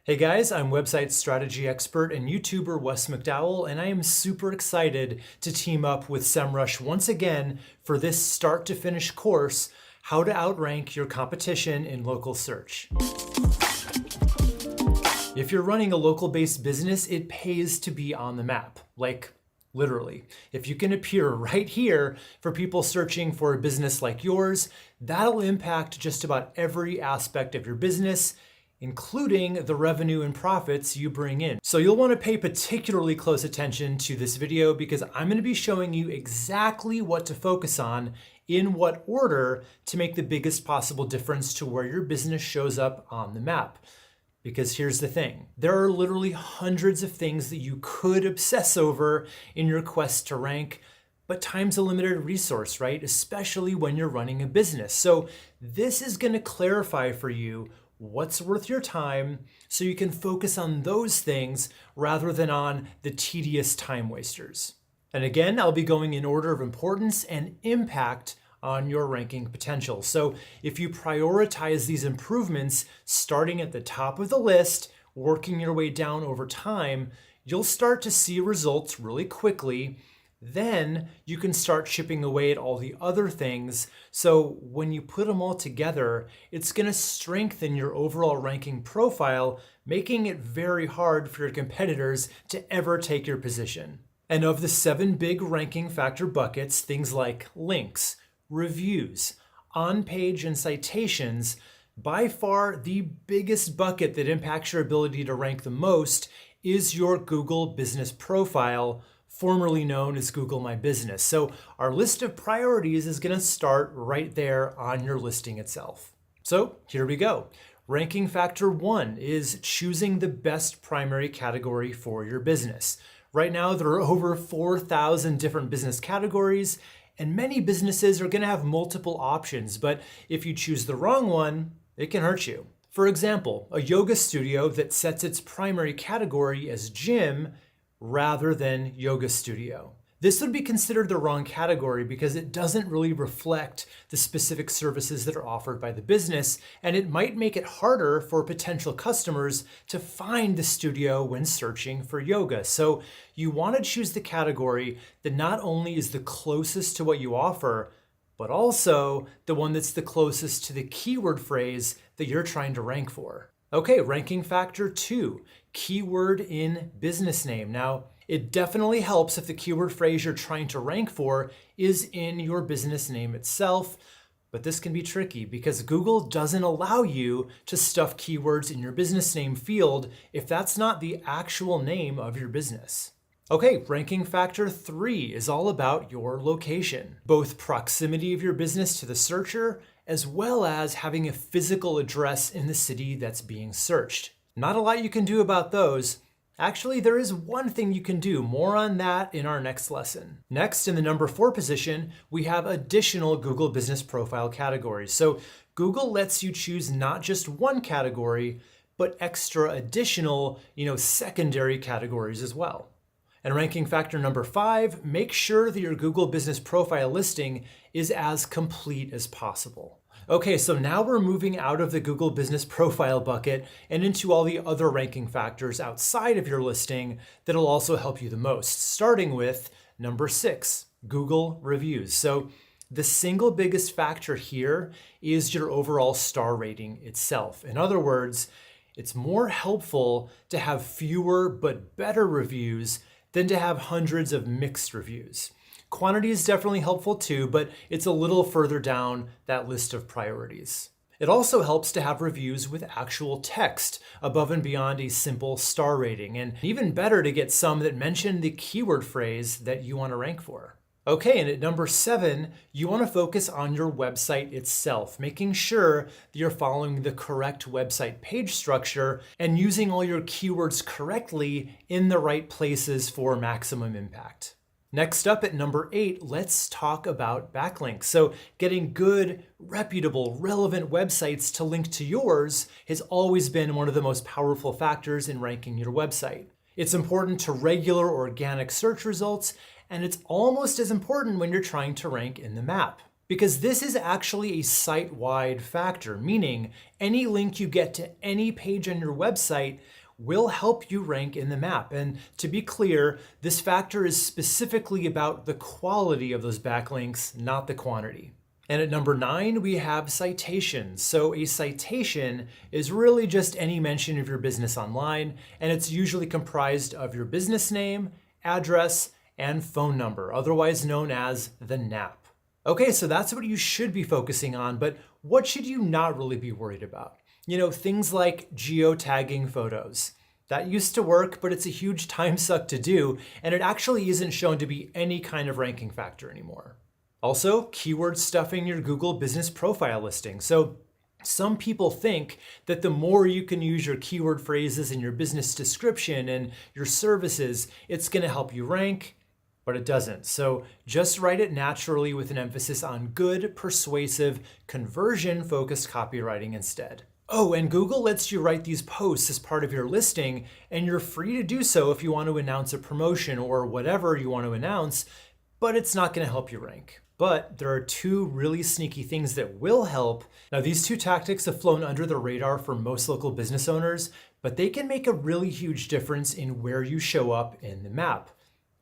Hey guys, I'm website strategy expert and YouTuber Wes McDowell, and I am super excited to team up with SEMRUSH once again for this start to finish course, How to Outrank Your Competition in Local Search. If you're running a local-based business, it pays to be on the map, like literally. If you can appear right here for people searching for a business like yours, that'll impact just about every aspect of your business, including the revenue and profits you bring in. So you'll want to pay particularly close attention to this video because I'm going to be showing you exactly what to focus on in what order to make the biggest possible difference to where your business shows up on the map. Because here's the thing, there are literally hundreds of things that you could obsess over in your quest to rank, but time's a limited resource, right? Especially when you're running a business. So this is going to clarify for you what's worth your time so you can focus on those things rather than on the tedious time wasters. And again, I'll be going in order of importance and impact on your ranking potential. So if you prioritize these improvements starting at the top of the list, working your way down over time, you'll start to see results really quickly. Then you can start chipping away at all the other things. So when you put them all together, it's going to strengthen your overall ranking profile, making it very hard for your competitors to ever take your position. And of the 7 big ranking factor buckets, things like links, reviews, on-page and citations, by far the biggest bucket that impacts your ability to rank the most is your Google business profile, formerly known as Google My Business. So our list of priorities is going to start right there on your listing itself. So here we go. Ranking factor 1 is choosing the best primary category for your business. Right now, there are over 4,000 different business categories, and many businesses are going to have multiple options, but if you choose the wrong one, it can hurt you. For example, a yoga studio that sets its primary category as gym rather than yoga studio. This would be considered the wrong category because it doesn't really reflect the specific services that are offered by the business, and it might make it harder for potential customers to find the studio when searching for yoga. So you want to choose the category that not only is the closest to what you offer, but also the one that's the closest to the keyword phrase that you're trying to rank for. Okay, ranking factor 2, keyword in business name. Now, it definitely helps if the keyword phrase you're trying to rank for is in your business name itself, but this can be tricky because Google doesn't allow you to stuff keywords in your business name field if that's not the actual name of your business. Okay, ranking factor 3 is all about your location, both proximity of your business to the searcher as well as having a physical address in the city that's being searched. Not a lot you can do about those. Actually, there is one thing you can do. More on that in our next lesson. Next, in the number 4 position, we have additional Google Business Profile categories. So Google lets you choose not just one category, but extra additional, secondary categories as well. And ranking factor number 5, make sure that your Google Business Profile listing is as complete as possible. Okay, so now we're moving out of the Google Business Profile bucket and into all the other ranking factors outside of your listing that'll also help you the most, starting with number 6, Google reviews. So the single biggest factor here is your overall star rating itself. In other words, it's more helpful to have fewer but better reviews than to have hundreds of mixed reviews. Quantity is definitely helpful too, but it's a little further down that list of priorities. It also helps to have reviews with actual text above and beyond a simple star rating, and even better to get some that mention the keyword phrase that you want to rank for. Okay, and at number 7, you want to focus on your website itself, making sure that you're following the correct website page structure and using all your keywords correctly in the right places for maximum impact. Next up at number 8, let's talk about backlinks. So getting good, reputable, relevant websites to link to yours has always been one of the most powerful factors in ranking your website. It's important to regular organic search results, and it's almost as important when you're trying to rank in the map. Because this is actually a site-wide factor, meaning any link you get to any page on your website will help you rank in the map. And to be clear, this factor is specifically about the quality of those backlinks, not the quantity. And at number 9, we have citations. So a citation is really just any mention of your business online, and it's usually comprised of your business name, address, and phone number, otherwise known as the NAP. Okay, so that's what you should be focusing on, but what should you not really be worried about? Things like geotagging photos. That used to work, but it's a huge time suck to do, and it actually isn't shown to be any kind of ranking factor anymore. Also, keyword stuffing your Google business profile listing. So some people think that the more you can use your keyword phrases in your business description and your services, it's going to help you rank, but it doesn't. So just write it naturally with an emphasis on good, persuasive, conversion-focused copywriting instead. Oh, and Google lets you write these posts as part of your listing, and you're free to do so if you want to announce a promotion or whatever you want to announce, but it's not going to help you rank. But there are 2 really sneaky things that will help. Now, these 2 tactics have flown under the radar for most local business owners, but they can make a really huge difference in where you show up in the map.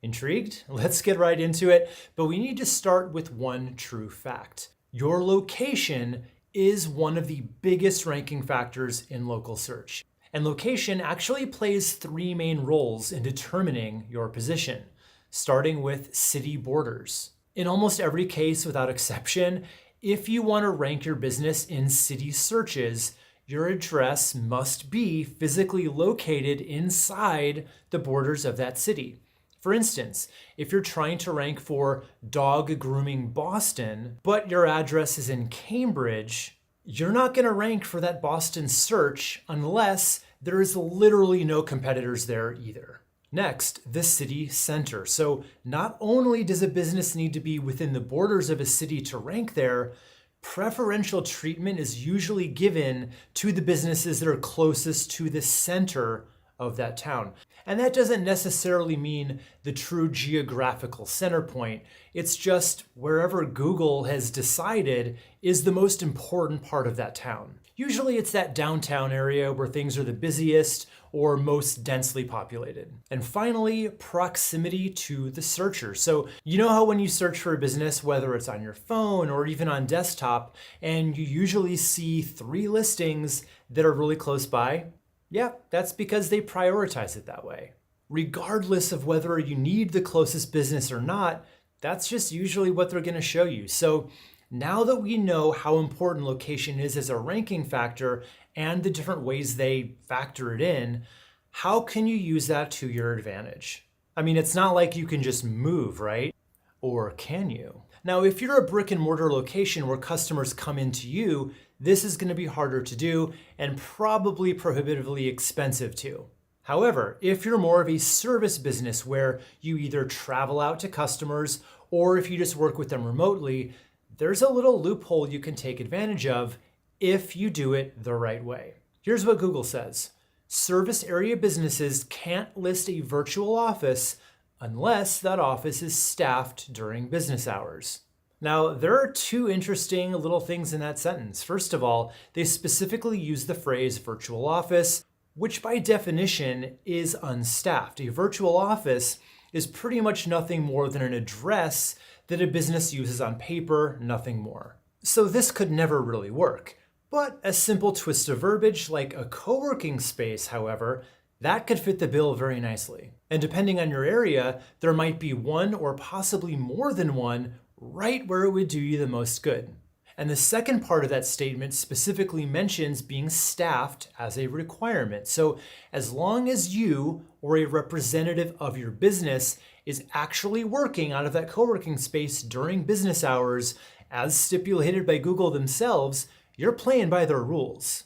Intrigued? Let's get right into it, but we need to start with one true fact. Your location is one of the biggest ranking factors in local search. And location actually plays 3 main roles in determining your position, starting with city borders. In almost every case, without exception, if you want to rank your business in city searches, your address must be physically located inside the borders of that city. For instance, if you're trying to rank for dog grooming Boston, but your address is in Cambridge, you're not going to rank for that Boston search unless there is literally no competitors there either. Next, the city center. So not only does a business need to be within the borders of a city to rank there, preferential treatment is usually given to the businesses that are closest to the center of that town. And that doesn't necessarily mean the true geographical center point. It's just wherever Google has decided is the most important part of that town. Usually it's that downtown area where things are the busiest or most densely populated. And finally, proximity to the searcher. So you know how when you search for a business, whether it's on your phone or even on desktop, and you usually see 3 listings that are really close by? Yeah, that's because they prioritize it that way. Regardless of whether you need the closest business or not, that's just usually what they're going to show you. So now that we know how important location is as a ranking factor and the different ways they factor it in, how can you use that to your advantage? I mean, it's not like you can just move, right? Or can you? Now, if you're a brick and mortar location where customers come into you, this is going to be harder to do and probably prohibitively expensive too. However, if you're more of a service business where you either travel out to customers or if you just work with them remotely, there's a little loophole you can take advantage of if you do it the right way. Here's what Google says. Service area businesses can't list a virtual office unless that office is staffed during business hours. Now, there are 2 interesting little things in that sentence. First of all, they specifically use the phrase virtual office, which by definition is unstaffed. A virtual office is pretty much nothing more than an address that a business uses on paper, nothing more. So this could never really work. But a simple twist of verbiage like a co-working space, however, that could fit the bill very nicely. And depending on your area, there might be one or possibly more than one right where it would do you the most good. And the second part of that statement specifically mentions being staffed as a requirement. So as long as you or a representative of your business is actually working out of that co-working space during business hours, as stipulated by Google themselves, you're playing by their rules.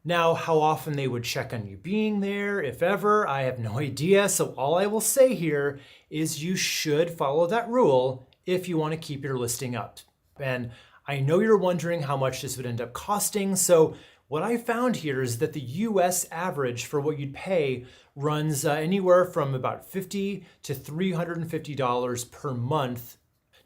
Now, how often they would check on you being there, if ever, I have no idea. So all I will say here is you should follow that rule if you want to keep your listing up. And I know you're wondering how much this would end up costing. So what I found here is that the US average for what you'd pay runs anywhere from about $50 to $350 per month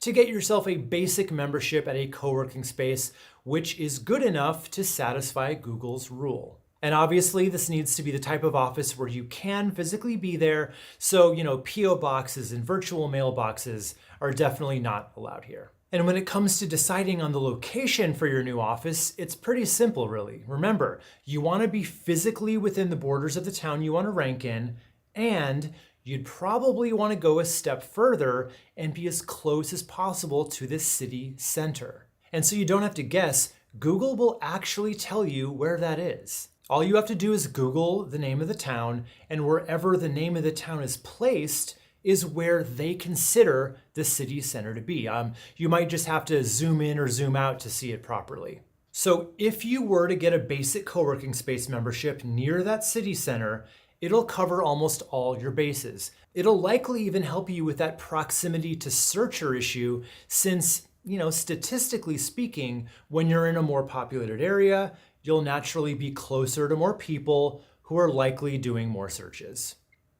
to get yourself a basic membership at a co-working space, which is good enough to satisfy Google's rule. And obviously, this needs to be the type of office where you can physically be there. So, PO boxes and virtual mailboxes are definitely not allowed here. And when it comes to deciding on the location for your new office, it's pretty simple, really. Remember, you want to be physically within the borders of the town you want to rank in, and you'd probably want to go a step further and be as close as possible to the city center. And so you don't have to guess, Google will actually tell you where that is. All you have to do is Google the name of the town, and wherever the name of the town is placed is where they consider the city center to be. You might just have to zoom in or zoom out to see it properly. So if you were to get a basic co-working space membership near that city center, it'll cover almost all your bases. It'll likely even help you with that proximity to searcher issue since, statistically speaking, when you're in a more populated area, you'll naturally be closer to more people who are likely doing more searches.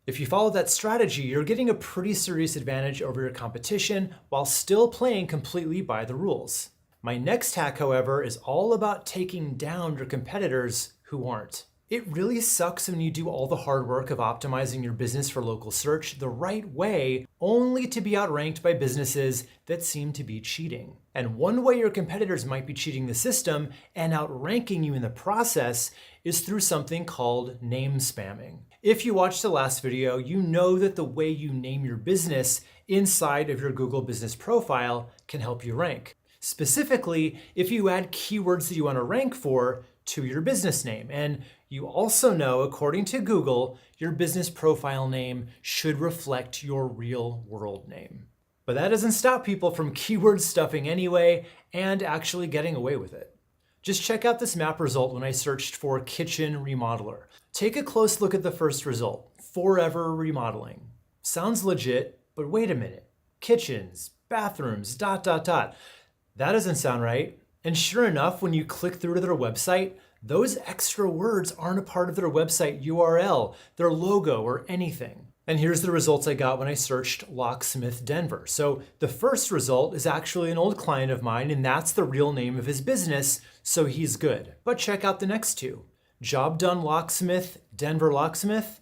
If you follow that strategy, you're getting a pretty serious advantage over your competition while still playing completely by the rules. My next hack, however, is all about taking down your competitors who aren't. It really sucks when you do all the hard work of optimizing your business for local search the right way, only to be outranked by businesses that seem to be cheating. And one way your competitors might be cheating the system and outranking you in the process is through something called name spamming. If you watched the last video, you know that the way you name your business inside of your Google business profile can help you rank. Specifically, if you add keywords that you want to rank for to your business name. And you also know, according to Google, your business profile name should reflect your real world name. But that doesn't stop people from keyword stuffing anyway and actually getting away with it. Just check out this map result when I searched for kitchen remodeler. Take a close look at the first result, forever remodeling. Sounds legit, but wait a minute. Kitchens, bathrooms, ... That doesn't sound right. And sure enough, when you click through to their website, those extra words aren't a part of their website URL, their logo, or anything. And here's the results I got when I searched Locksmith Denver. So the first result is actually an old client of mine, and that's the real name of his business, so he's good. But check out the next two. Job Done Locksmith, Denver Locksmith,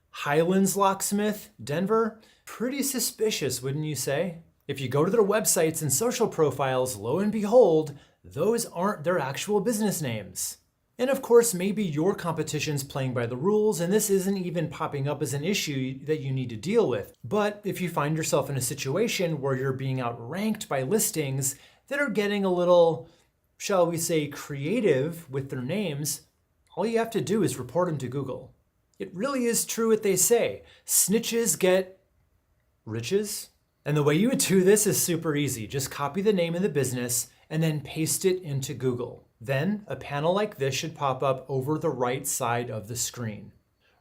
Highlands Locksmith, Denver. Pretty suspicious, wouldn't you say? If you go to their websites and social profiles, lo and behold, those aren't their actual business names. And of course, maybe your competition's playing by the rules and this isn't even popping up as an issue that you need to deal with. But if you find yourself in a situation where you're being outranked by listings that are getting a little, shall we say, creative with their names, all you have to do is report them to Google. It really is true what they say. Snitches get riches. And the way you would do this is super easy. Just copy the name of the business and then paste it into Google. Then a panel like this should pop up over the right side of the screen.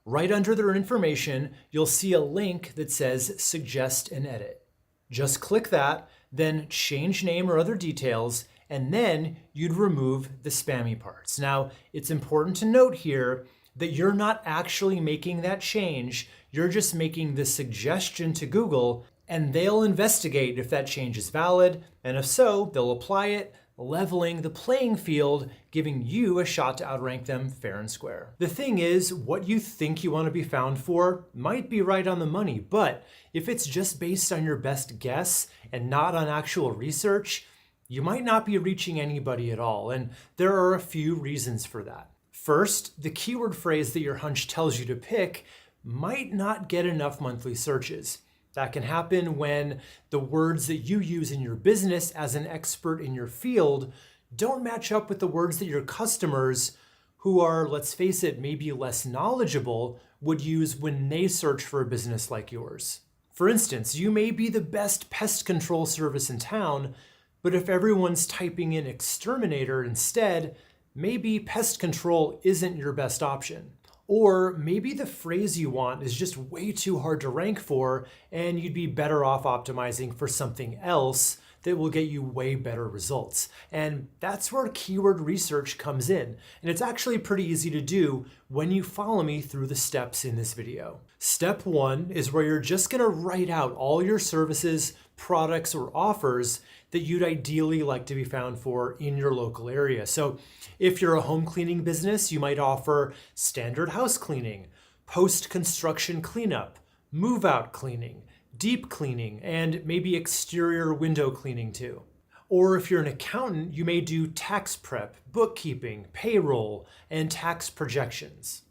Right under their information, you'll see a link that says Suggest an Edit. Just click that, then change name or other details, and then you'd remove the spammy parts. Now, it's important to note here that you're not actually making that change. You're just making the suggestion to Google, and they'll investigate if that change is valid, and if so, they'll apply it, leveling the playing field, giving you a shot to outrank them fair and square. The thing is, what you think you want to be found for might be right on the money, but if it's just based on your best guess and not on actual research, you might not be reaching anybody at all, and there are a few reasons for that. First, the keyword phrase that your hunch tells you to pick might not get enough monthly searches. That can happen when the words that you use in your business as an expert in your field don't match up with the words that your customers, who are, let's face it, maybe less knowledgeable, would use when they search for a business like yours. For instance, you may be the best pest control service in town, but if everyone's typing in exterminator instead, maybe pest control isn't your best option. Or maybe the phrase you want is just way too hard to rank for, and you'd be better off optimizing for something else that will get you way better results. And that's where keyword research comes in. And it's actually pretty easy to do when you follow me through the steps in this video. Step 1 is where you're just gonna write out all your services, products, or offers that you'd ideally like to be found for in your local area. So if you're a home cleaning business, you might offer standard house cleaning, post-construction cleanup, move-out cleaning, deep cleaning, and maybe exterior window cleaning too. Or if you're an accountant, you may do tax prep, bookkeeping, payroll, and tax projections.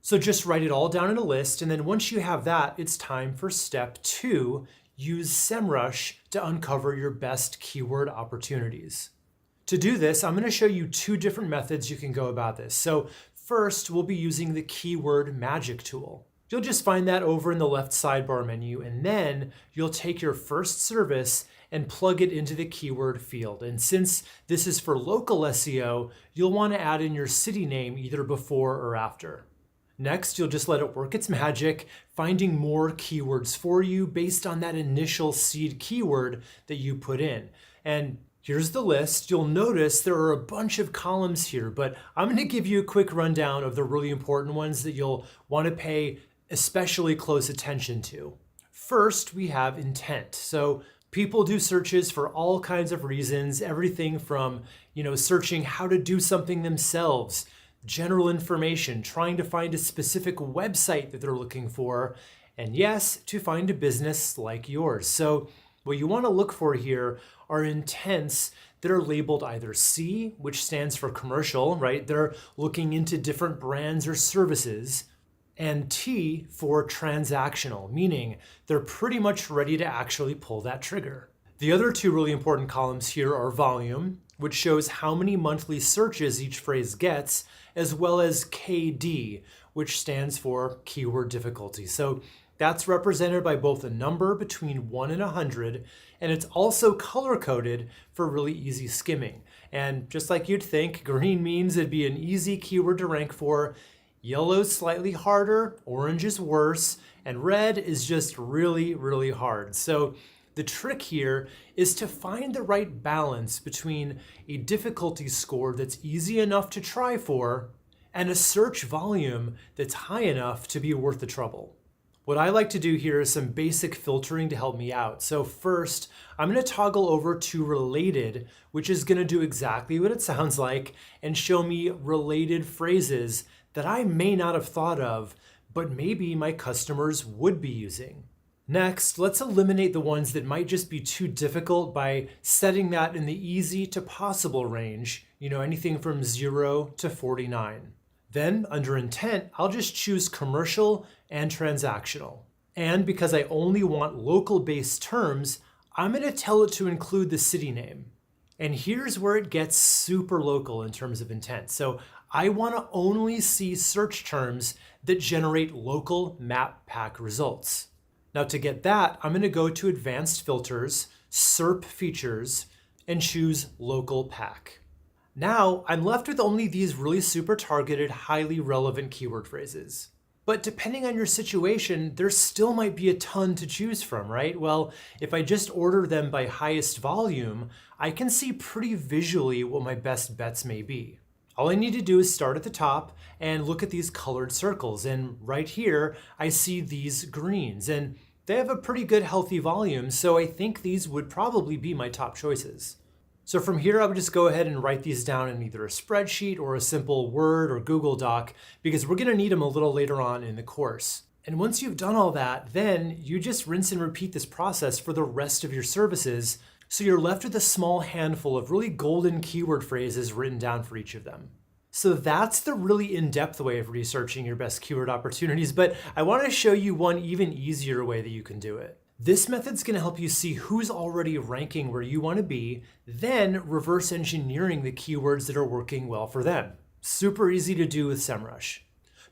So just write it all down in a list, and then once you have that, it's time for step 2, use SEMRUSH to uncover your best keyword opportunities. To do this, I'm going to show you 2 different methods you can go about this. So first, we'll be using the keyword magic tool. You'll just find that over in the left sidebar menu, and then you'll take your first service and plug it into the keyword field. And since this is for local SEO, you'll want to add in your city name either before or after. Next, you'll just let it work its magic, finding more keywords for you based on that initial seed keyword that you put in. And here's the list. You'll notice there are a bunch of columns here, but I'm going to give you a quick rundown of the really important ones that you'll want to pay especially close attention to. First, we have intent. So people do searches for all kinds of reasons, everything from, searching how to do something themselves, general information, trying to find a specific website that they're looking for, and yes, to find a business like yours. So what you want to look for here are intents that are labeled either C, which stands for commercial, right? They're looking into different brands or services, and T for transactional, meaning they're pretty much ready to actually pull that trigger. The other 2 really important columns here are volume, which shows how many monthly searches each phrase gets, as well as KD, which stands for keyword difficulty. So that's represented by both a number between 1 and 100, and it's also color-coded for really easy skimming. And just like you'd think, green means it'd be an easy keyword to rank for, yellow's slightly harder, orange is worse, and red is just really, really hard. So the trick here is to find the right balance between a difficulty score that's easy enough to try for and a search volume that's high enough to be worth the trouble. What I like to do here is some basic filtering to help me out. So first, I'm going to toggle over to related, which is going to do exactly what it sounds like and show me related phrases that I may not have thought of, but maybe my customers would be using. Next, let's eliminate the ones that might just be too difficult by setting that in the easy to possible range, anything from 0 to 49. Then under intent, I'll just choose commercial and transactional. And because I only want local-based terms, I'm going to tell it to include the city name. And here's where it gets super local in terms of intent. So I want to only see search terms that generate local map pack results. Now to get that, I'm going to go to Advanced Filters, SERP Features, and choose Local Pack. Now I'm left with only these really super targeted, highly relevant keyword phrases. But depending on your situation, there still might be a ton to choose from, right? Well, if I just order them by highest volume, I can see pretty visually what my best bets may be. All I need to do is start at the top and look at these colored circles. And right here, I see these greens, and they have a pretty good healthy volume, so I think these would probably be my top choices. So from here, I would just go ahead and write these down in either a spreadsheet or a simple Word or Google Doc, because we're gonna need them a little later on in the course. And once you've done all that, then you just rinse and repeat this process for the rest of your services, so you're left with a small handful of really golden keyword phrases written down for each of them. So that's the really in-depth way of researching your best keyword opportunities, but I want to show you one even easier way that you can do it. This method's going to help you see who's already ranking where you want to be, then reverse engineering the keywords that are working well for them. Super easy to do with SEMRUSH.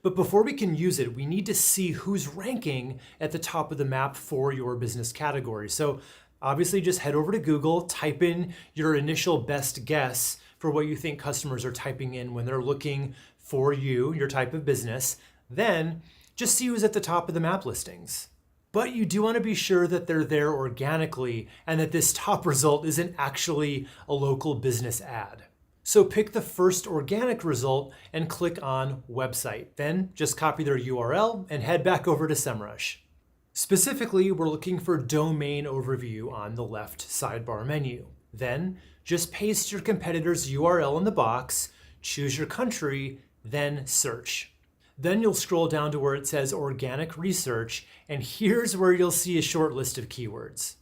But before we can use it, we need to see who's ranking at the top of the map for your business category. So obviously just head over to Google, type in your initial best guess for what you think customers are typing in when they're looking for you, your type of business. Then just see who's at the top of the map listings. But you do want to be sure that they're there organically and that this top result isn't actually a local business ad. So pick the first organic result and click on website. Then just copy their URL and head back over to SEMRUSH. Specifically, we're looking for domain overview on the left sidebar menu. Then just paste your competitor's URL in the box, choose your country, then search. Then you'll scroll down to where it says organic research, and here's where you'll see a short list of keywords.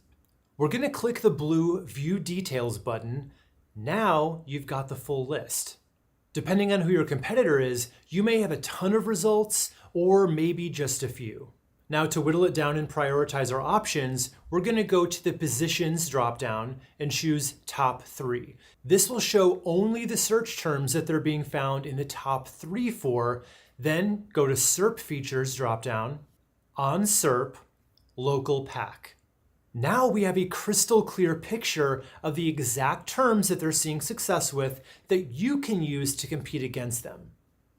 We're going to click the blue View Details button. Now you've got the full list. Depending on who your competitor is, you may have a ton of results or maybe just a few. Now to whittle it down and prioritize our options, we're going to go to the Positions dropdown and choose Top 3. This will show only the search terms that they're being found in the top 3 for. Then go to SERP Features dropdown, on SERP, Local Pack. Now we have a crystal clear picture of the exact terms that they're seeing success with that you can use to compete against them.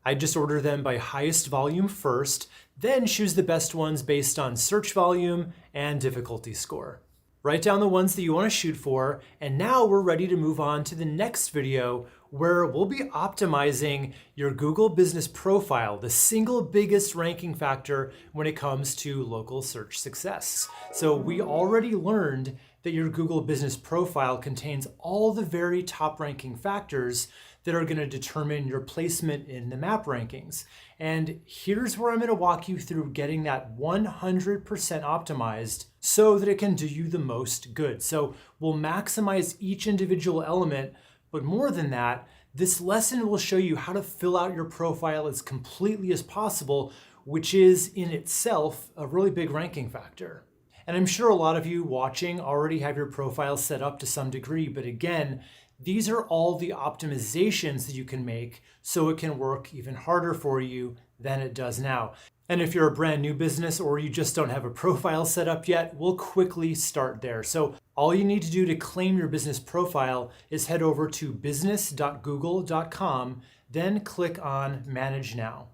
I just order them by highest volume first, then choose the best ones based on search volume and difficulty score. Write down the ones that you want to shoot for, and now we're ready to move on to the next video where we'll be optimizing your Google Business Profile, the single biggest ranking factor when it comes to local search success. So we already learned that your Google Business Profile contains all the very top ranking factors that are going to determine your placement in the map rankings. And here's where I'm going to walk you through getting that 100% optimized so that it can do you the most good. So we'll maximize each individual element, but more than that, this lesson will show you how to fill out your profile as completely as possible, which is in itself a really big ranking factor. And I'm sure a lot of you watching already have your profile set up to some degree, but again, these are all the optimizations that you can make so it can work even harder for you than it does now. And if you're a brand new business or you just don't have a profile set up yet, we'll quickly start there. So all you need to do to claim your business profile is head over to business.google.com, then click on Manage Now.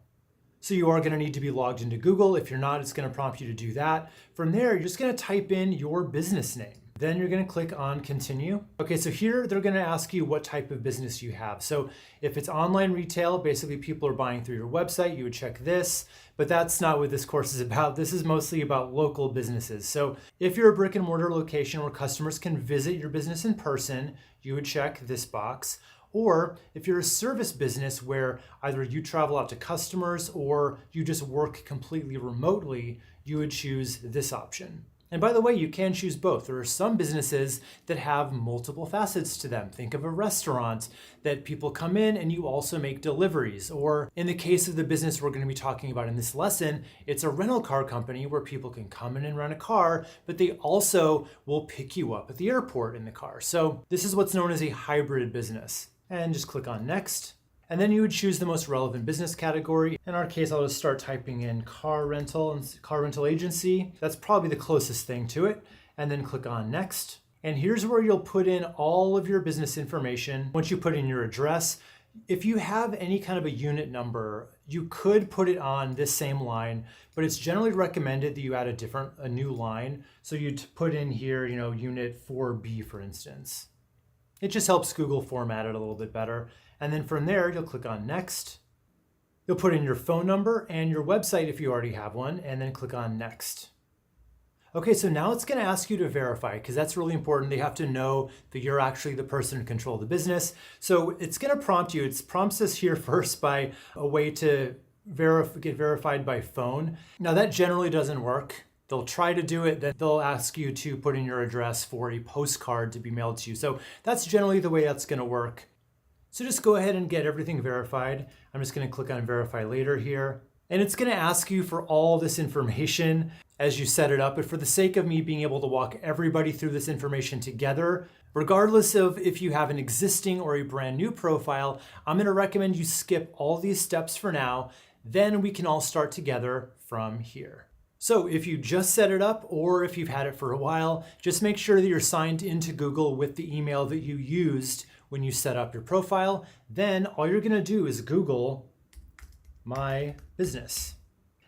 So you are going to need to be logged into Google. If you're not, it's going to prompt you to do that. From there, you're just going to type in your business name. Then you're going to click on Continue. Okay, so here they're going to ask you what type of business you have. So if it's online retail, basically people are buying through your website, you would check this, but that's not what this course is about. This is mostly about local businesses. So if you're a brick and mortar location where customers can visit your business in person, you would check this box. Or if you're a service business where either you travel out to customers or you just work completely remotely, you would choose this option. And by the way, you can choose both. There are some businesses that have multiple facets to them. Think of a restaurant that people come in and you also make deliveries. Or in the case of the business we're going to be talking about in this lesson, it's a rental car company where people can come in and rent a car, but they also will pick you up at the airport in the car. So this is what's known as a hybrid business. And just click on Next. And then you would choose the most relevant business category. In our case, I'll just start typing in car rental and car rental agency. That's probably the closest thing to it. And then click on Next. And here's where you'll put in all of your business information. Once you put in your address, if you have any kind of a unit number, you could put it on this same line, but it's generally recommended that you add a new line. So you'd put in here, unit 4B, for instance. It just helps Google format it a little bit better. And then from there, you'll click on Next. You'll put in your phone number and your website if you already have one, and then click on Next. Okay, so now it's going to ask you to verify because that's really important. They have to know that you're actually the person in control of the business. So it's going to prompt you. It prompts us here first by a way to get verified by phone. Now that generally doesn't work. They'll try to do it, then they'll ask you to put in your address for a postcard to be mailed to you. So that's generally the way that's going to work. So just go ahead and get everything verified. I'm just going to click on Verify Later here. And it's going to ask you for all this information as you set it up. But for the sake of me being able to walk everybody through this information together, regardless of if you have an existing or a brand new profile, I'm going to recommend you skip all these steps for now. Then we can all start together from here. So if you just set it up or if you've had it for a while, just make sure that you're signed into Google with the email that you used when you set up your profile. Then all you're going to do is Google my business.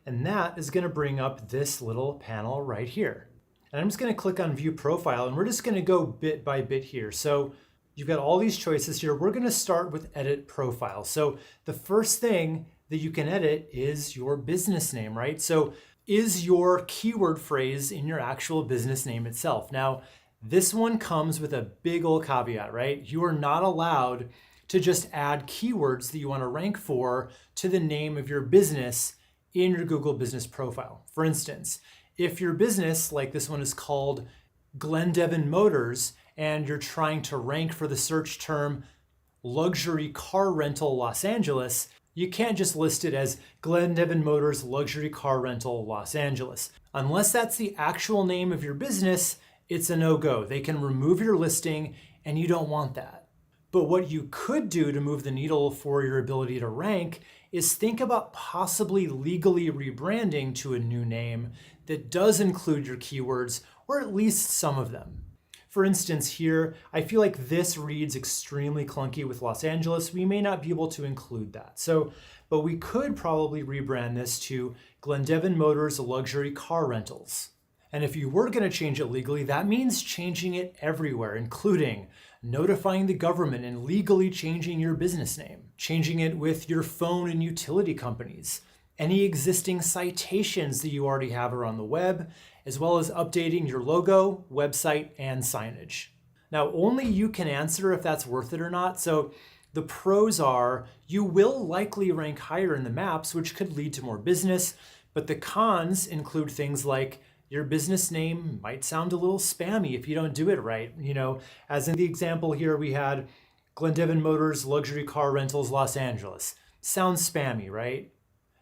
And that is going to bring up this little panel right here. And I'm just going to click on View Profile, and we're just going to go bit by bit here. So you've got all these choices here. We're going to start with Edit Profile. So the first thing that you can edit is your business name, right? So is your keyword phrase in your actual business name itself. Now, this one comes with a big old caveat, right? You are not allowed to just add keywords that you want to rank for to the name of your business in your Google business profile. For instance, if your business, like this one is called Glendevin Motors, and you're trying to rank for the search term luxury car rental Los Angeles, you can't just list it as Glendevin Motors luxury car rental Los Angeles. Unless that's the actual name of your business, it's a no-go. They can remove your listing and you don't want that. But what you could do to move the needle for your ability to rank is think about possibly legally rebranding to a new name that does include your keywords, or at least some of them. For instance, here, I feel like this reads extremely clunky with Los Angeles. We may not be able to include that. But we could probably rebrand this to Glendevin Motors Luxury Car Rentals. And if you were going to change it legally, that means changing it everywhere, including notifying the government and legally changing your business name, changing it with your phone and utility companies, any existing citations that you already have around the web, as well as updating your logo, website, and signage. Now, only you can answer if that's worth it or not. So the pros are you will likely rank higher in the maps, which could lead to more business, but the cons include things like your business name might sound a little spammy if you don't do it right. As in the example here, we had Glendevin Motors Luxury Car Rentals Los Angeles. Sounds spammy, right?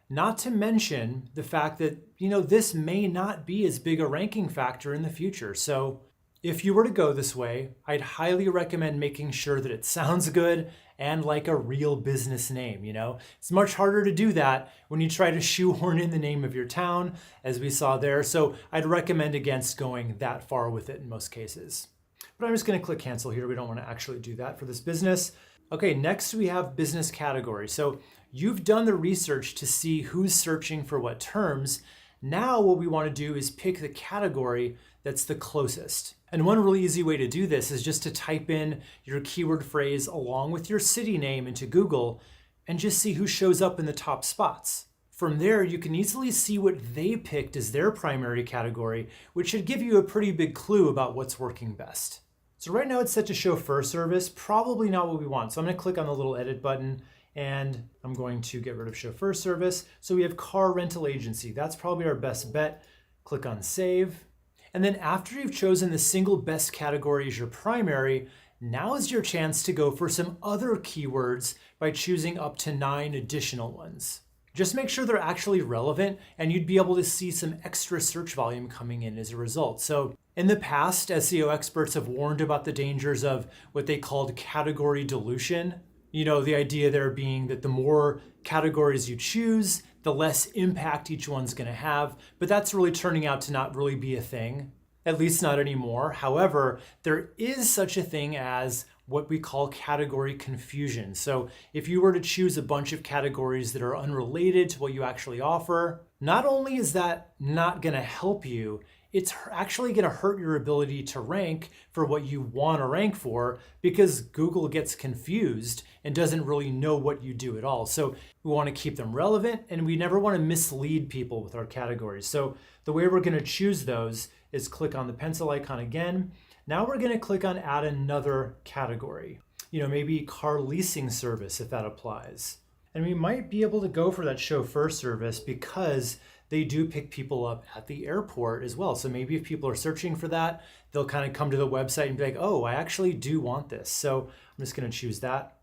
Not to mention the fact that, this may not be as big a ranking factor in the future. So if you were to go this way, I'd highly recommend making sure that it sounds good and like a real business name. It's much harder to do that when you try to shoehorn in the name of your town, as we saw there. So I'd recommend against going that far with it in most cases. But I'm just going to click cancel here. We don't want to actually do that for this business. Okay, next we have business category. So you've done the research to see who's searching for what terms. Now what we want to do is pick the category that's the closest. And one really easy way to do this is just to type in your keyword phrase along with your city name into Google and just see who shows up in the top spots. From there, you can easily see what they picked as their primary category, which should give you a pretty big clue about what's working best. So right now it's set to chauffeur service, probably not what we want. So I'm going to click on the little edit button and I'm going to get rid of chauffeur service. So we have car rental agency. That's probably our best bet. Click on save. And then after you've chosen the single best category as your primary, now is your chance to go for some other keywords by choosing up to 9 additional ones. Just make sure they're actually relevant and you'd be able to see some extra search volume coming in as a result. So in the past, SEO experts have warned about the dangers of what they called category dilution. The idea there being that the more categories you choose, the less impact each one's going to have. But that's really turning out to not really be a thing, at least not anymore. However, there is such a thing as what we call category confusion. So if you were to choose a bunch of categories that are unrelated to what you actually offer, not only is that not going to help you, it's actually going to hurt your ability to rank for what you want to rank for because Google gets confused and doesn't really know what you do at all. So we want to keep them relevant and we never want to mislead people with our categories. So the way we're going to choose those is click on the pencil icon again. Now we're going to click on add another category, maybe car leasing service if that applies. And we might be able to go for that chauffeur service because they do pick people up at the airport as well. So maybe if people are searching for that, they'll kind of come to the website and be like, oh, I actually do want this. So I'm just going to choose that.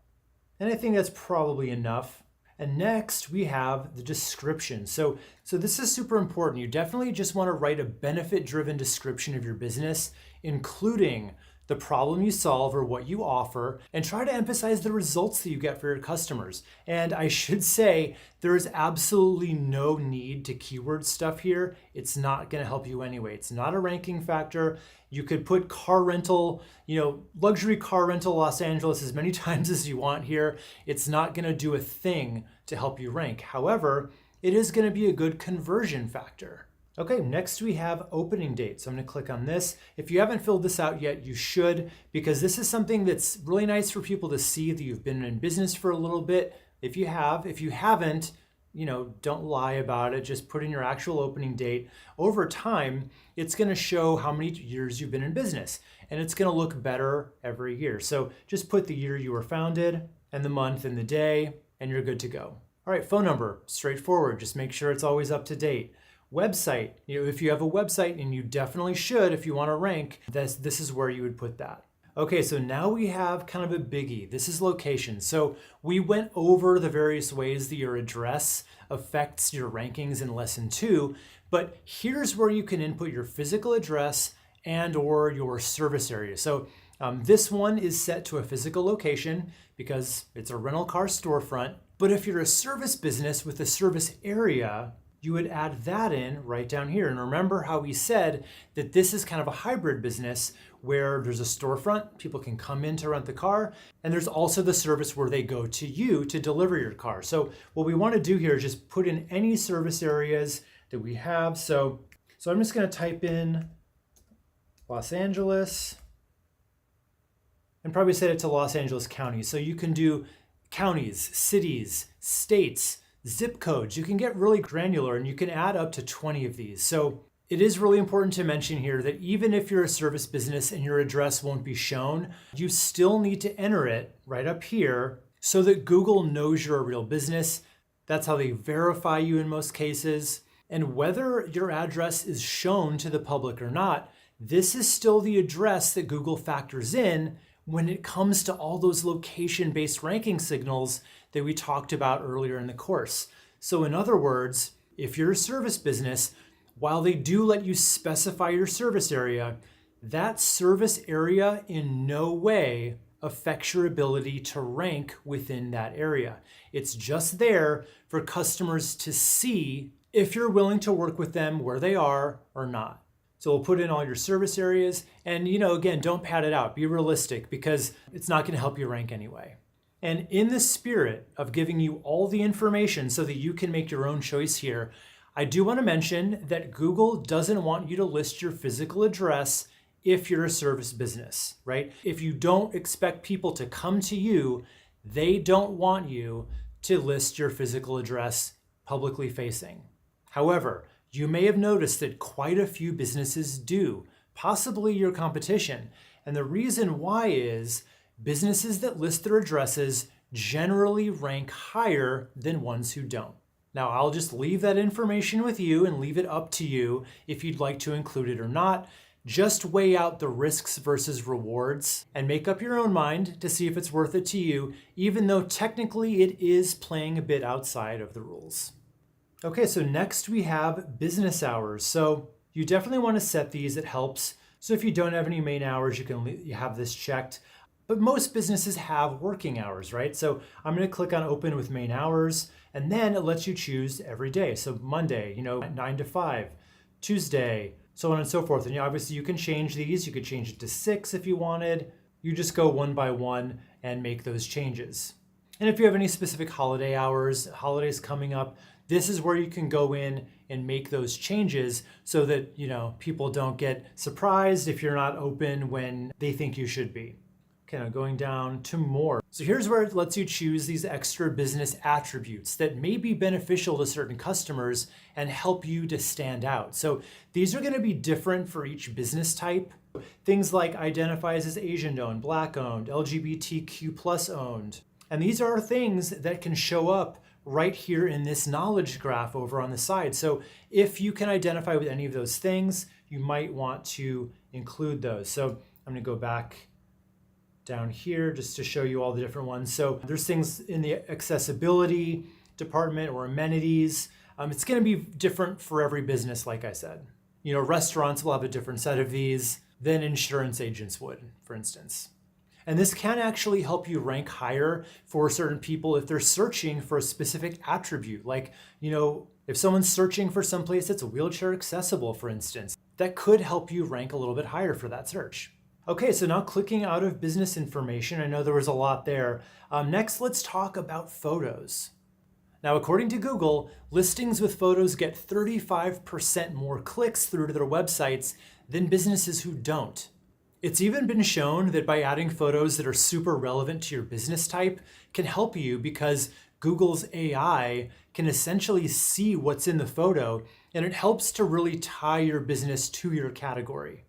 And I think that's probably enough. And next we have the description. So this is super important. You definitely just want to write a benefit-driven description of your business, including the problem you solve or what you offer, and try to emphasize the results that you get for your customers. And I should say, there is absolutely no need to keyword stuff here. It's not going to help you anyway. It's not a ranking factor. You could put car rental, luxury car rental Los Angeles as many times as you want here. It's not going to do a thing to help you rank. However, it is going to be a good conversion factor. Okay, next we have opening date. So I'm going to click on this. If you haven't filled this out yet, you should, because this is something that's really nice for people to see that you've been in business for a little bit. If you have, if you haven't, don't lie about it. Just put in your actual opening date. Over time, it's going to show how many years you've been in business, and it's going to look better every year. So just put the year you were founded and the month and the day, and you're good to go. All right, phone number, straightforward. Just make sure it's always up to date. Website, if you have a website, and you definitely should if you want to rank, this is where you would put that. Okay, so now we have kind of a biggie. This is location. So we went over the various ways that your address affects your rankings in lesson 2, but here's where you can input your physical address and or your service area. So this one is set to a physical location because it's a rental car storefront. But if you're a service business with a service area, you would add that in right down here. And remember how we said that this is kind of a hybrid business where there's a storefront, people can come in to rent the car, and there's also the service where they go to you to deliver your car. So what we want to do here is just put in any service areas that we have. So I'm just going to type in Los Angeles and probably set it to Los Angeles County. So you can do counties, cities, states, zip codes. You can get really granular and you can add up to 20 of these. So it is really important to mention here that even if you're a service business and your address won't be shown, you still need to enter it right up here so that Google knows you're a real business. That's how they verify you in most cases. And whether your address is shown to the public or not, this is still the address that Google factors in when it comes to all those location-based ranking signals that we talked about earlier in the course. So in other words, if you're a service business, while they do let you specify your service area, that service area in no way affects your ability to rank within that area. It's just there for customers to see if you're willing to work with them where they are or not. So we'll put in all your service areas and, again, don't pad it out. Be realistic because it's not going to help you rank anyway. And in the spirit of giving you all the information so that you can make your own choice here, I do want to mention that Google doesn't want you to list your physical address if you're a service business, right? If you don't expect people to come to you, they don't want you to list your physical address publicly facing. However, you may have noticed that quite a few businesses do, possibly your competition. And the reason why is businesses that list their addresses generally rank higher than ones who don't. Now, I'll just leave that information with you and leave it up to you if you'd like to include it or not. Just weigh out the risks versus rewards and make up your own mind to see if it's worth it to you, even though technically it is playing a bit outside of the rules. Okay, so next we have business hours. So you definitely want to set these, it helps. So if you don't have any main hours, you have this checked. But most businesses have working hours, right? So I'm going to click on open with main hours, and then it lets you choose every day. So Monday, 9 to 5, Tuesday, so on and so forth. And obviously you can change these. You could change it to 6 if you wanted. You just go one by one and make those changes. And if you have any specific holiday hours, holidays coming up, this is where you can go in and make those changes so that, people don't get surprised if you're not open when they think you should be. Okay, now going down to more. So here's where it lets you choose these extra business attributes that may be beneficial to certain customers and help you to stand out. So these are going to be different for each business type. Things like identifies as Asian owned, Black owned, LGBTQ plus owned. And these are things that can show up right here in this knowledge graph over on the side. So if you can identify with any of those things, you might want to include those. So I'm going to go back down here just to show you all the different ones. So there's things in the accessibility department or amenities. It's going to be different for every business, like I said. Restaurants will have a different set of these than insurance agents would, for instance. And this can actually help you rank higher for certain people if they're searching for a specific attribute. Like, if someone's searching for someplace that's wheelchair accessible, for instance, that could help you rank a little bit higher for that search. Okay, so now clicking out of business information, I know there was a lot there. Next, let's talk about photos. Now, according to Google, listings with photos get 35% more clicks through to their websites than businesses who don't. It's even been shown that by adding photos that are super relevant to your business type can help you because Google's AI can essentially see what's in the photo, and it helps to really tie your business to your category.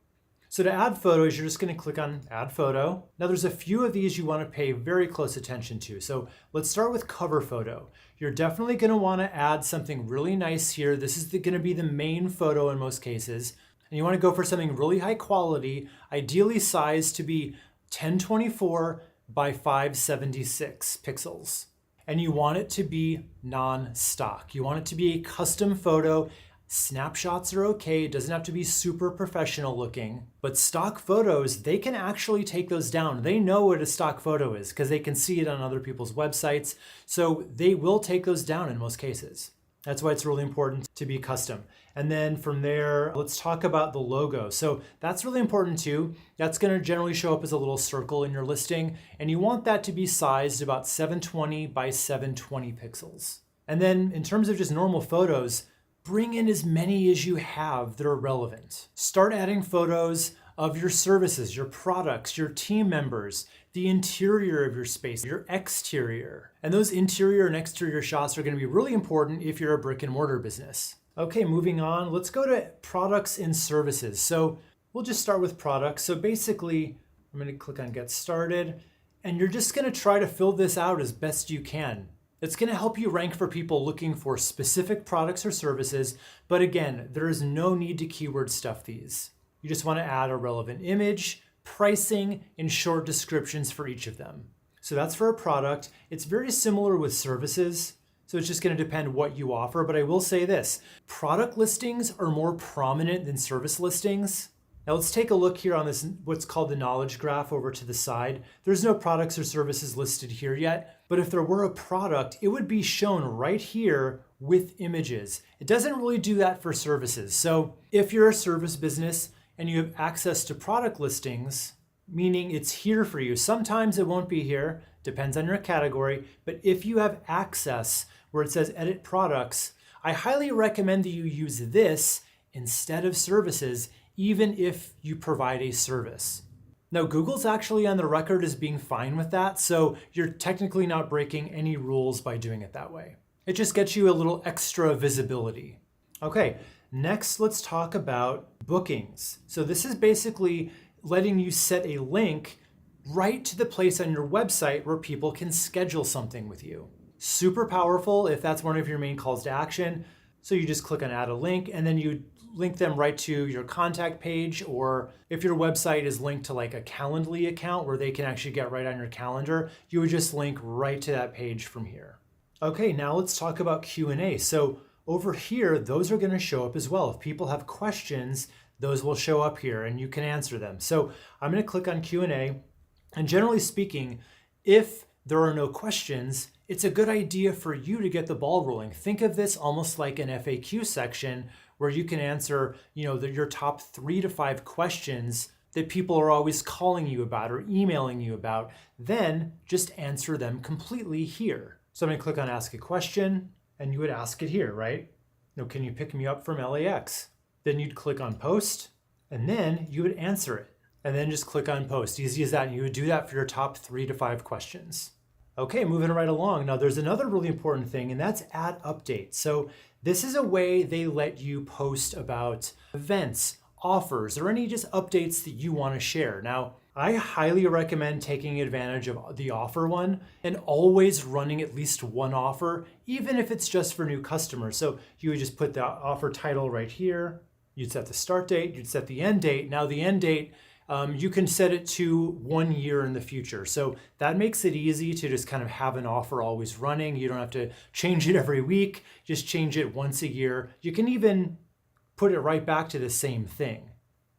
So to add photos, you're just going to click on Add Photo. Now there's a few of these you want to pay very close attention to. So let's start with cover photo. You're definitely going to want to add something really nice here. This is going to be the main photo in most cases. And you want to go for something really high quality, ideally sized to be 1024 by 576 pixels. And you want it to be non-stock. You want it to be a custom photo. Snapshots are okay, it doesn't have to be super professional looking, but stock photos, they can actually take those down. They know what a stock photo is because they can see it on other people's websites, so they will take those down in most cases. That's why it's really important to be custom. And then from there, let's talk about the logo. So that's really important too. That's going to generally show up as a little circle in your listing, and you want that to be sized about 720 by 720 pixels. And then in terms of just normal photos, bring in as many as you have that are relevant. Start adding photos of your services, your products, your team members, the interior of your space, your exterior. And those interior and exterior shots are going to be really important if you're a brick and mortar business. Okay, moving on, let's go to products and services. So we'll just start with products. So basically, I'm going to click on Get Started, and you're just going to try to fill this out as best you can. It's going to help you rank for people looking for specific products or services, but again, there is no need to keyword stuff these. You just want to add a relevant image, pricing, and short descriptions for each of them. So that's for a product. It's very similar with services, so it's just going to depend what you offer, but I will say this, product listings are more prominent than service listings. Now let's take a look here on this, what's called the knowledge graph over to the side. There's no products or services listed here yet, but if there were a product, it would be shown right here with images. It doesn't really do that for services. So if you're a service business and you have access to product listings, meaning it's here for you, sometimes it won't be here, depends on your category, but if you have access where it says edit products, I highly recommend that you use this instead of services, even if you provide a service. Now, Google's actually on the record as being fine with that, so you're technically not breaking any rules by doing it that way. It just gets you a little extra visibility. Okay, next let's talk about bookings. So this is basically letting you set a link right to the place on your website where people can schedule something with you. Super powerful if that's one of your main calls to action. So you just click on add a link and then you link them right to your contact page, or if your website is linked to like a Calendly account where they can actually get right on your calendar, you would just link right to that page from here. Okay, now let's talk about Q&A. So over here, those are going to show up as well. If people have questions, those will show up here and you can answer them. So I'm going to click on Q&A, and generally speaking, if there are no questions, it's a good idea for you to get the ball rolling. Think of this almost like an FAQ section where you can answer, your top 3 to 5 questions that people are always calling you about or emailing you about. Then just answer them completely here. So I'm going to click on Ask a Question, and you would ask it here, right? Can you pick me up from LAX? Then you'd click on Post, and then you would answer it. And then just click on Post. Easy as that. And you would do that for your top 3 to 5 questions. Okay, moving right along. Now there's another really important thing, and that's add update. So this is a way they let you post about events, offers, or any just updates that you want to share. Now, I highly recommend taking advantage of the offer one and always running at least one offer, even if it's just for new customers. So you would just put the offer title right here. You'd set the start date, you'd set the end date. Now the end date, you can set it to 1 year in the future. So that makes it easy to just kind of have an offer always running. You don't have to change it every week, just change it once a year. You can even put it right back to the same thing.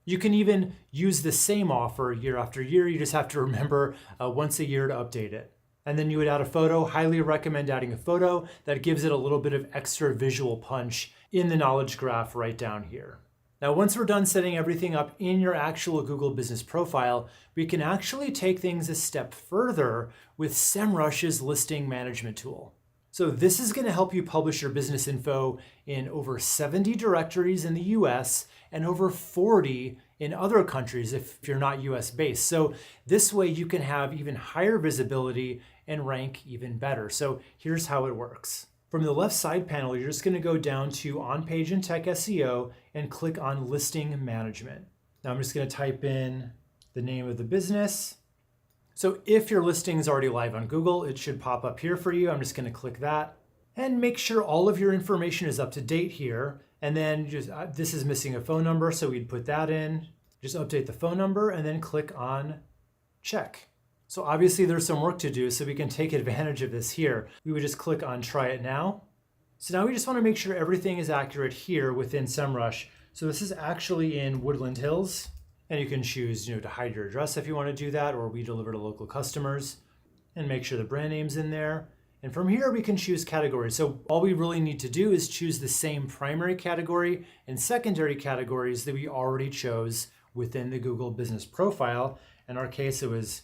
You can even use the same offer year after year. You just have to remember once a year to update it. And then you would add a photo. Highly recommend adding a photo. That gives it a little bit of extra visual punch in the knowledge graph right down here. Now, once we're done setting everything up in your actual Google Business Profile, we can actually take things a step further with SEMRUSH's listing management tool. So this is going to help you publish your business info in over 70 directories in the US and over 40 in other countries if you're not US based. So this way you can have even higher visibility and rank even better. So here's how it works. From the left side panel, you're just going to go down to On-Page and Tech SEO and click on Listing Management. Now I'm just going to type in the name of the business. So if your listing is already live on Google, it should pop up here for you. I'm just going to click that and make sure all of your information is up to date here. And then just this is missing a phone number, so we'd put that in. Just update the phone number and then click on check. So obviously there's some work to do, so we can take advantage of this here. We would just click on try it now. So now we just want to make sure everything is accurate here within SEMRUSH. So this is actually in Woodland Hills, and you can choose, to hide your address if you want to do that, or we deliver to local customers, and make sure the brand name's in there. And from here we can choose categories. So all we really need to do is choose the same primary category and secondary categories that we already chose within the Google Business Profile. In our case, it was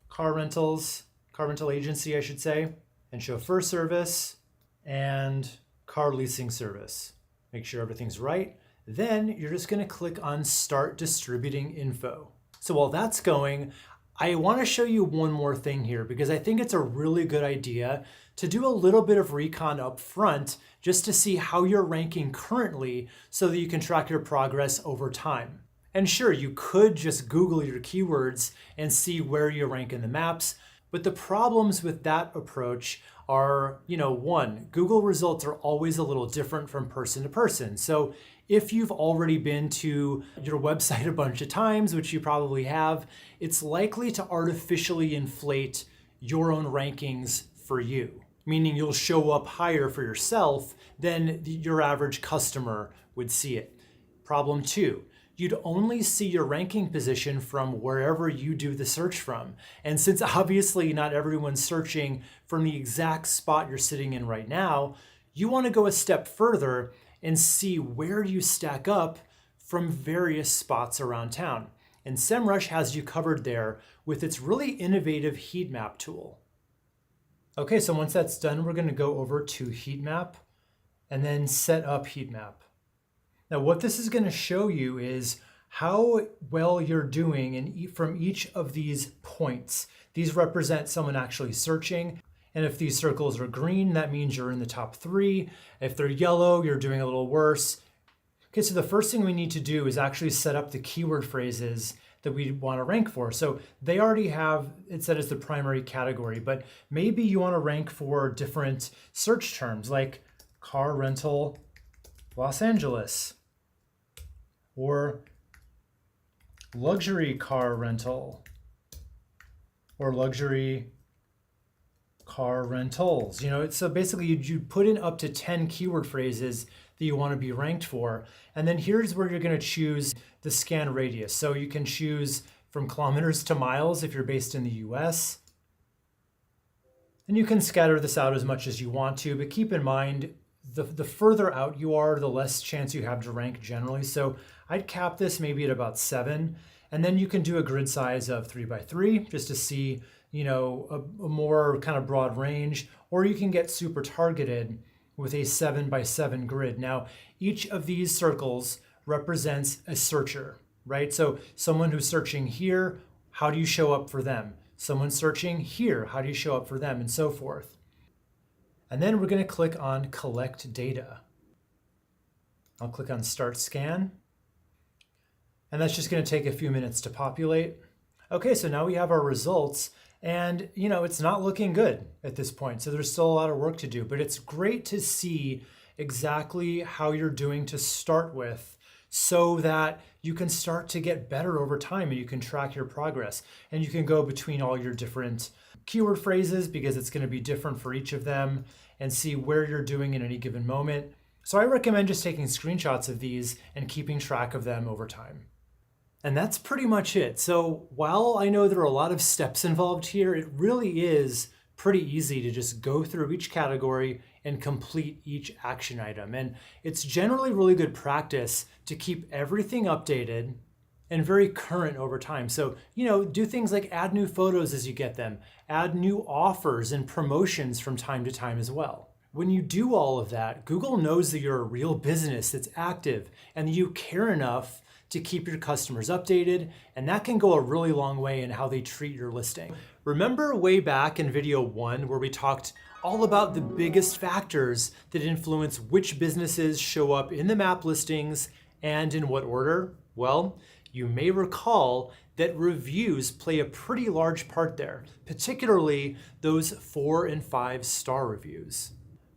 car rental agency, I should say, and chauffeur service and car leasing service. Make sure everything's right. Then you're just going to click on Start Distributing Info. So while that's going, I want to show you one more thing here because I think it's a really good idea to do a little bit of recon up front just to see how you're ranking currently so that you can track your progress over time. And sure, you could just Google your keywords and see where you rank in the maps, but the problems with that approach are, one, Google results are always a little different from person to person. So if you've already been to your website a bunch of times, which you probably have, it's likely to artificially inflate your own rankings for you, meaning you'll show up higher for yourself than your average customer would see it. Problem two, you'd only see your ranking position from wherever you do the search from. And since obviously not everyone's searching from the exact spot you're sitting in right now, you want to go a step further and see where you stack up from various spots around town. And SEMRUSH has you covered there with its really innovative heat map tool. Okay, so once that's done, we're going to go over to heat map and then set up heat map. Now, what this is going to show you is how well you're doing from each of these points. These represent someone actually searching. And if these circles are green, that means you're in the top 3. If they're yellow, you're doing a little worse. Okay, so the first thing we need to do is actually set up the keyword phrases that we want to rank for. So they already have it set as the primary category, but maybe you want to rank for different search terms like car rental Los Angeles, or luxury car rental, or luxury car rentals. So basically you put in up to 10 keyword phrases that you want to be ranked for. And then here's where you're going to choose the scan radius. So you can choose from kilometers to miles if you're based in the US. And you can scatter this out as much as you want to, but keep in mind, the further out you are, the less chance you have to rank generally. So I'd cap this maybe at about 7. And then you can do a grid size of 3 by 3 just to see, a more kind of broad range, or you can get super targeted with a 7 by 7 grid. Now, each of these circles represents a searcher, right? So someone who's searching here, how do you show up for them? Someone searching here, how do you show up for them, and so forth. And then we're going to click on Collect Data. I'll click on Start Scan. And that's just going to take a few minutes to populate. Okay, so now we have our results. And, it's not looking good at this point. So there's still a lot of work to do. But it's great to see exactly how you're doing to start with so that you can start to get better over time and you can track your progress. And you can go between all your different keyword phrases because it's going to be different for each of them and see where you're doing in any given moment. So I recommend just taking screenshots of these and keeping track of them over time. And that's pretty much it. So while I know there are a lot of steps involved here, it really is pretty easy to just go through each category and complete each action item. And it's generally really good practice to keep everything updated and very current over time. So, do things like add new photos as you get them, add new offers and promotions from time to time as well. When you do all of that, Google knows that you're a real business that's active and that you care enough to keep your customers updated, and that can go a really long way in how they treat your listing. Remember way back in video 1 where we talked all about the biggest factors that influence which businesses show up in the map listings and in what order? Well, you may recall that reviews play a pretty large part there, particularly those 4 and 5 star reviews.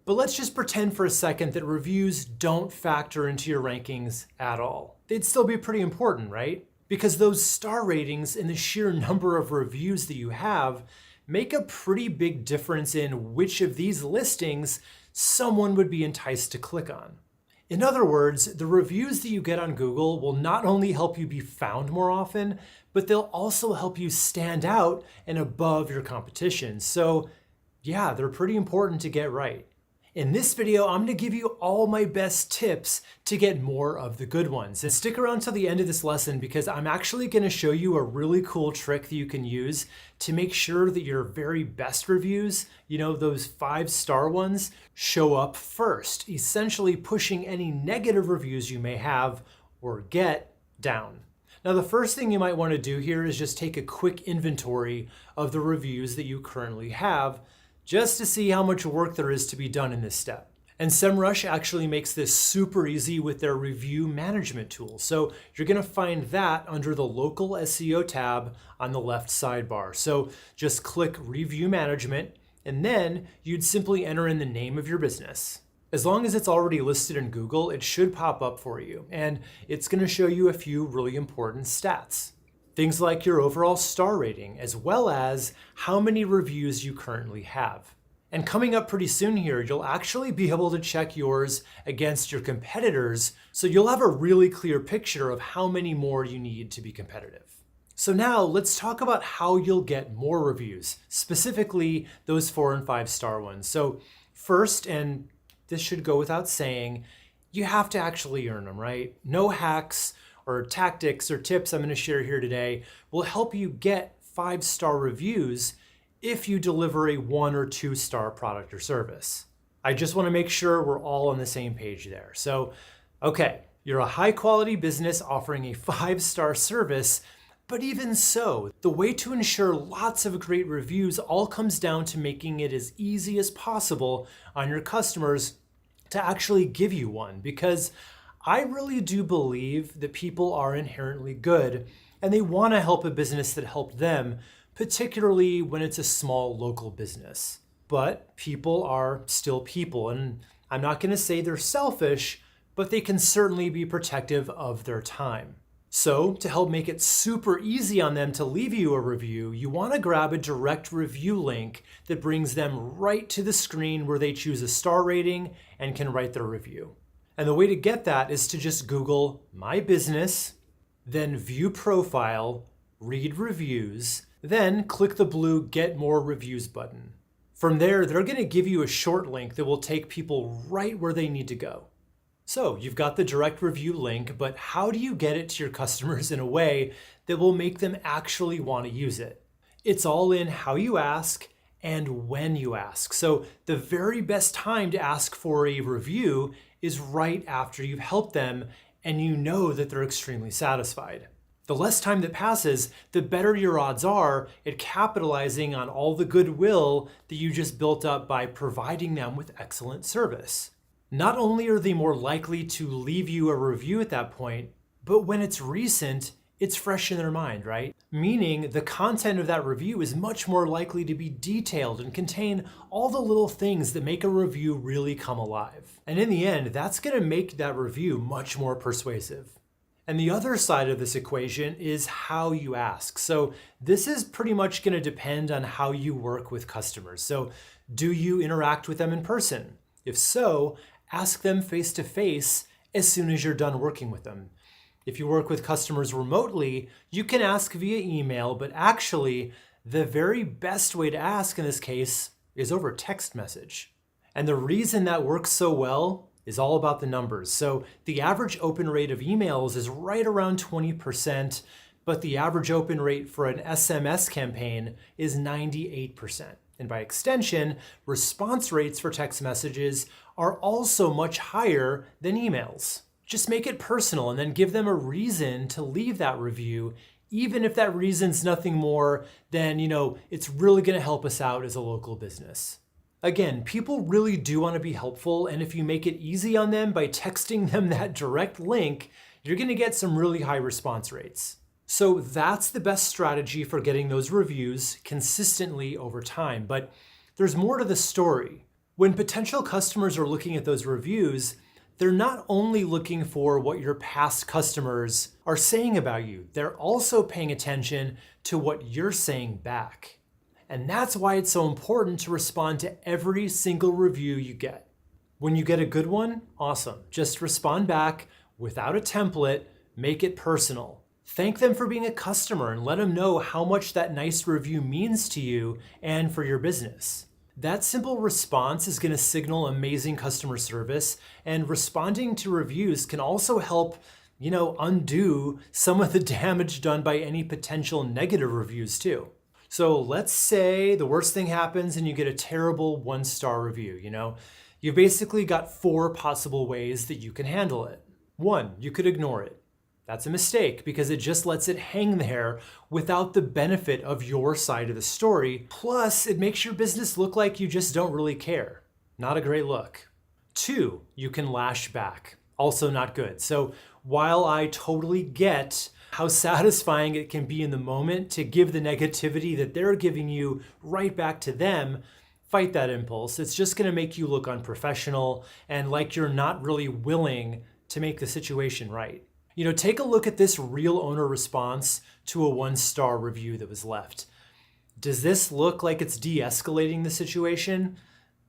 But let's just pretend for a second that reviews don't factor into your rankings at all. They'd still be pretty important, right? Because those star ratings and the sheer number of reviews that you have make a pretty big difference in which of these listings someone would be enticed to click on. In other words, the reviews that you get on Google will not only help you be found more often, but they'll also help you stand out and above your competition. So yeah, they're pretty important to get right. In this video, I'm gonna give you all my best tips to get more of the good ones. And stick around till the end of this lesson because I'm actually gonna show you a really cool trick that you can use to make sure that your very best reviews, those 5-star ones, show up first, essentially pushing any negative reviews you may have or get down. Now, the first thing you might wanna do here is just take a quick inventory of the reviews that you currently have, just to see how much work there is to be done in this step. And SEMRUSH actually makes this super easy with their review management tool. So you're gonna find that under the Local SEO tab on the left sidebar. So just click Review Management, and then you'd simply enter in the name of your business. As long as it's already listed in Google, it should pop up for you. And it's gonna show you a few really important stats. Things like your overall star rating, as well as how many reviews you currently have. And coming up pretty soon here, you'll actually be able to check yours against your competitors, so you'll have a really clear picture of how many more you need to be competitive. So now let's talk about how you'll get more reviews, specifically those 4 and 5 star ones. So first, and this should go without saying, you have to actually earn them, right? No hacks or tactics or tips I'm going to share here today will help you get 5-star reviews if you deliver a 1 or 2 star product or service. I just want to make sure we're all on the same page there. So, okay, you're a high quality business offering a 5-star service, but even so, the way to ensure lots of great reviews all comes down to making it as easy as possible on your customers to actually give you one, because I really do believe that people are inherently good and they want to help a business that helped them, particularly when it's a small local business. But people are still people, and I'm not going to say they're selfish, but they can certainly be protective of their time. So to help make it super easy on them to leave you a review, you want to grab a direct review link that brings them right to the screen where they choose a star rating and can write their review. And the way to get that is to just Google My Business, then View Profile, Read Reviews, then click the blue Get More Reviews button. From there, they're going to give you a short link that will take people right where they need to go. So you've got the direct review link, but how do you get it to your customers in a way that will make them actually want to use it? It's all in how you ask and when you ask. So the very best time to ask for a review is right after you've helped them and you know that they're extremely satisfied. The less time that passes, the better your odds are at capitalizing on all the goodwill that you just built up by providing them with excellent service. Not only are they more likely to leave you a review at that point, but when it's recent, it's fresh in their mind, right? Meaning the content of that review is much more likely to be detailed and contain all the little things that make a review really come alive. And in the end, that's gonna make that review much more persuasive. And the other side of this equation is how you ask. So this is pretty much gonna depend on how you work with customers. So do you interact with them in person? If so, ask them face to face as soon as you're done working with them. If you work with customers remotely, you can ask via email, but actually the very best way to ask in this case is over text message. And the reason that works so well is all about the numbers. So the average open rate of emails is right around 20%, but the average open rate for an SMS campaign is 98%. And by extension, response rates for text messages are also much higher than emails. Just make it personal and then give them a reason to leave that review, even if that reason's nothing more than, it's really gonna help us out as a local business. Again, people really do want to be helpful, and if you make it easy on them by texting them that direct link, you're going to get some really high response rates. So that's the best strategy for getting those reviews consistently over time. But there's more to the story. When potential customers are looking at those reviews, they're not only looking for what your past customers are saying about you, they're also paying attention to what you're saying back. And that's why it's so important to respond to every single review you get. When you get a good one, awesome. Just respond back without a template, make it personal. Thank them for being a customer and let them know how much that nice review means to you and for your business. That simple response is going to signal amazing customer service, and responding to reviews can also help, undo some of the damage done by any potential negative reviews too. So let's say the worst thing happens and you get a terrible 1-star review, You've basically got 4 possible ways that you can handle it. 1, you could ignore it. That's a mistake because it just lets it hang there without the benefit of your side of the story. Plus, it makes your business look like you just don't really care. Not a great look. 2, you can lash back. Also not good. So while I totally get how satisfying it can be in the moment to give the negativity that they're giving you right back to them, fight that impulse. It's just going to make you look unprofessional and like you're not really willing to make the situation right. Take a look at this real owner response to a 1-star review that was left. Does this look like it's de-escalating the situation?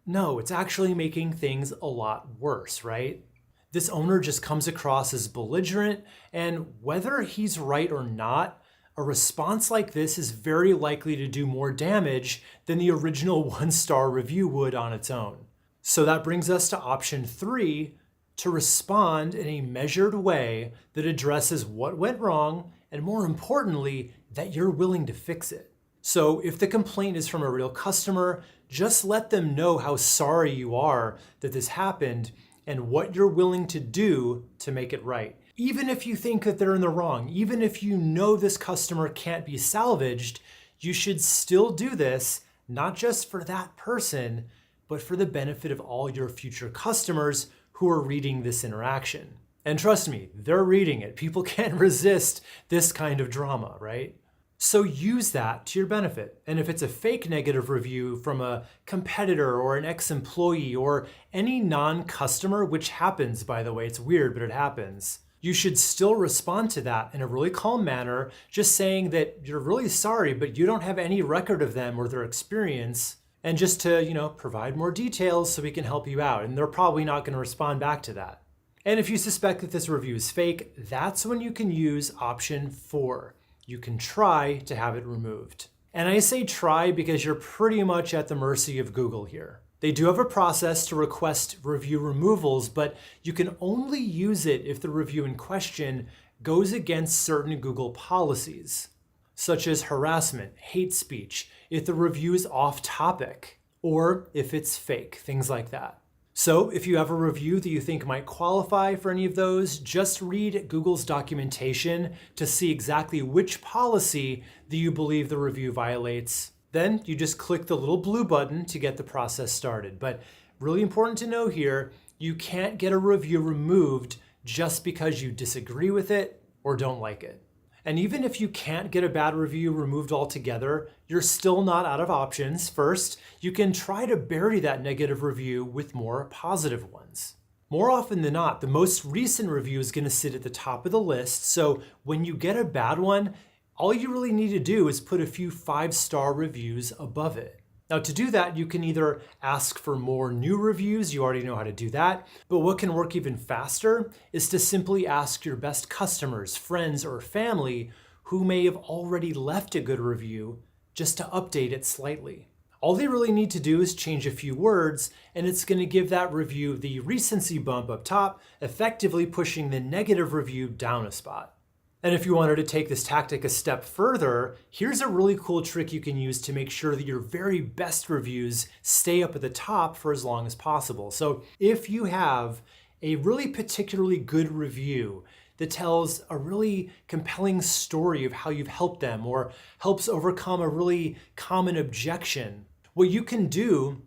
No, it's actually making things a lot worse, right? This owner just comes across as belligerent, and whether he's right or not, a response like this is very likely to do more damage than the original 1-star review would on its own. So that brings us to option 3, to respond in a measured way that addresses what went wrong, and more importantly, that you're willing to fix it. So if the complaint is from a real customer, just let them know how sorry you are that this happened and what you're willing to do to make it right. Even if you think that they're in the wrong, even if you know this customer can't be salvaged, you should still do this, not just for that person, but for the benefit of all your future customers who are reading this interaction. And trust me, they're reading it. People can't resist this kind of drama, right? So use that to your benefit. And if it's a fake negative review from a competitor or an ex-employee or any non-customer, which happens, by the way, it's weird, but it happens, you should still respond to that in a really calm manner, just saying that you're really sorry, but you don't have any record of them or their experience, and just to, provide more details so we can help you out. And they're probably not going to respond back to that. And if you suspect that this review is fake, that's when you can use option 4. You can try to have it removed. And I say try because you're pretty much at the mercy of Google here. They do have a process to request review removals, but you can only use it if the review in question goes against certain Google policies, such as harassment, hate speech, if the review is off topic, or if it's fake, things like that. So if you have a review that you think might qualify for any of those, just read Google's documentation to see exactly which policy that you believe the review violates. Then you just click the little blue button to get the process started. But really important to know here, you can't get a review removed just because you disagree with it or don't like it. And even if you can't get a bad review removed altogether, you're still not out of options. First, you can try to bury that negative review with more positive ones. More often than not, the most recent review is going to sit at the top of the list. So when you get a bad one, all you really need to do is put a few 5-star reviews above it. Now to do that, you can either ask for more new reviews, you already know how to do that, but what can work even faster is to simply ask your best customers, friends, or family who may have already left a good review just to update it slightly. All they really need to do is change a few words, and it's going to give that review the recency bump up top, effectively pushing the negative review down a spot. And if you wanted to take this tactic a step further, here's a really cool trick you can use to make sure that your very best reviews stay up at the top for as long as possible. So if you have a really particularly good review that tells a really compelling story of how you've helped them or helps overcome a really common objection, what you can do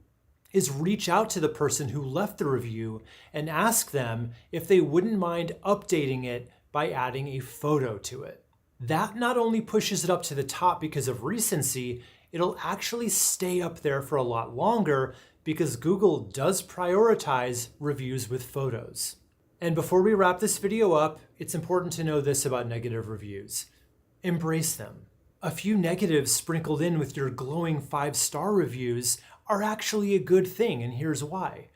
is reach out to the person who left the review and ask them if they wouldn't mind updating it by adding a photo to it. That not only pushes it up to the top because of recency, it'll actually stay up there for a lot longer because Google does prioritize reviews with photos. And before we wrap this video up, it's important to know this about negative reviews. Embrace them. A few negatives sprinkled in with your glowing 5-star reviews are actually a good thing, and here's why.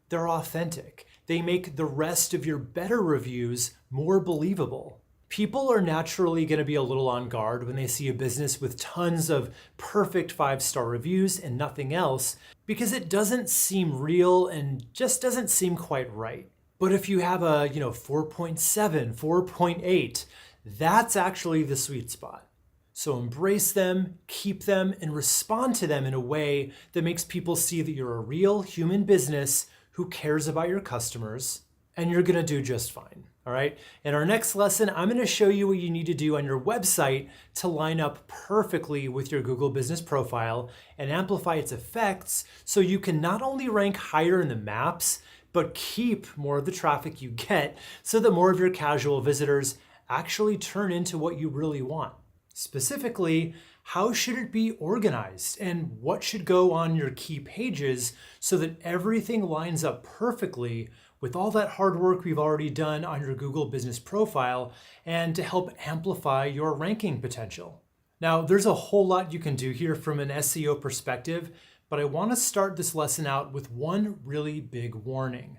They're authentic. They make the rest of your better reviews more believable. People are naturally going to be a little on guard when they see a business with tons of perfect 5-star reviews and nothing else, because it doesn't seem real and just doesn't seem quite right. But if you have a 4.7, 4.8, that's actually the sweet spot. So embrace them, keep them, and respond to them in a way that makes people see that you're a real human business who cares about your customers, and you're gonna do just fine, all right? In our next lesson, I'm gonna show you what you need to do on your website to line up perfectly with your Google Business Profile and amplify its effects so you can not only rank higher in the maps, but keep more of the traffic you get so that more of your casual visitors actually turn into what you really want. Specifically, how should it be organized and what should go on your key pages so that everything lines up perfectly with all that hard work we've already done on your Google Business Profile and to help amplify your ranking potential. Now, there's a whole lot you can do here from an SEO perspective, but I want to start this lesson out with one really big warning.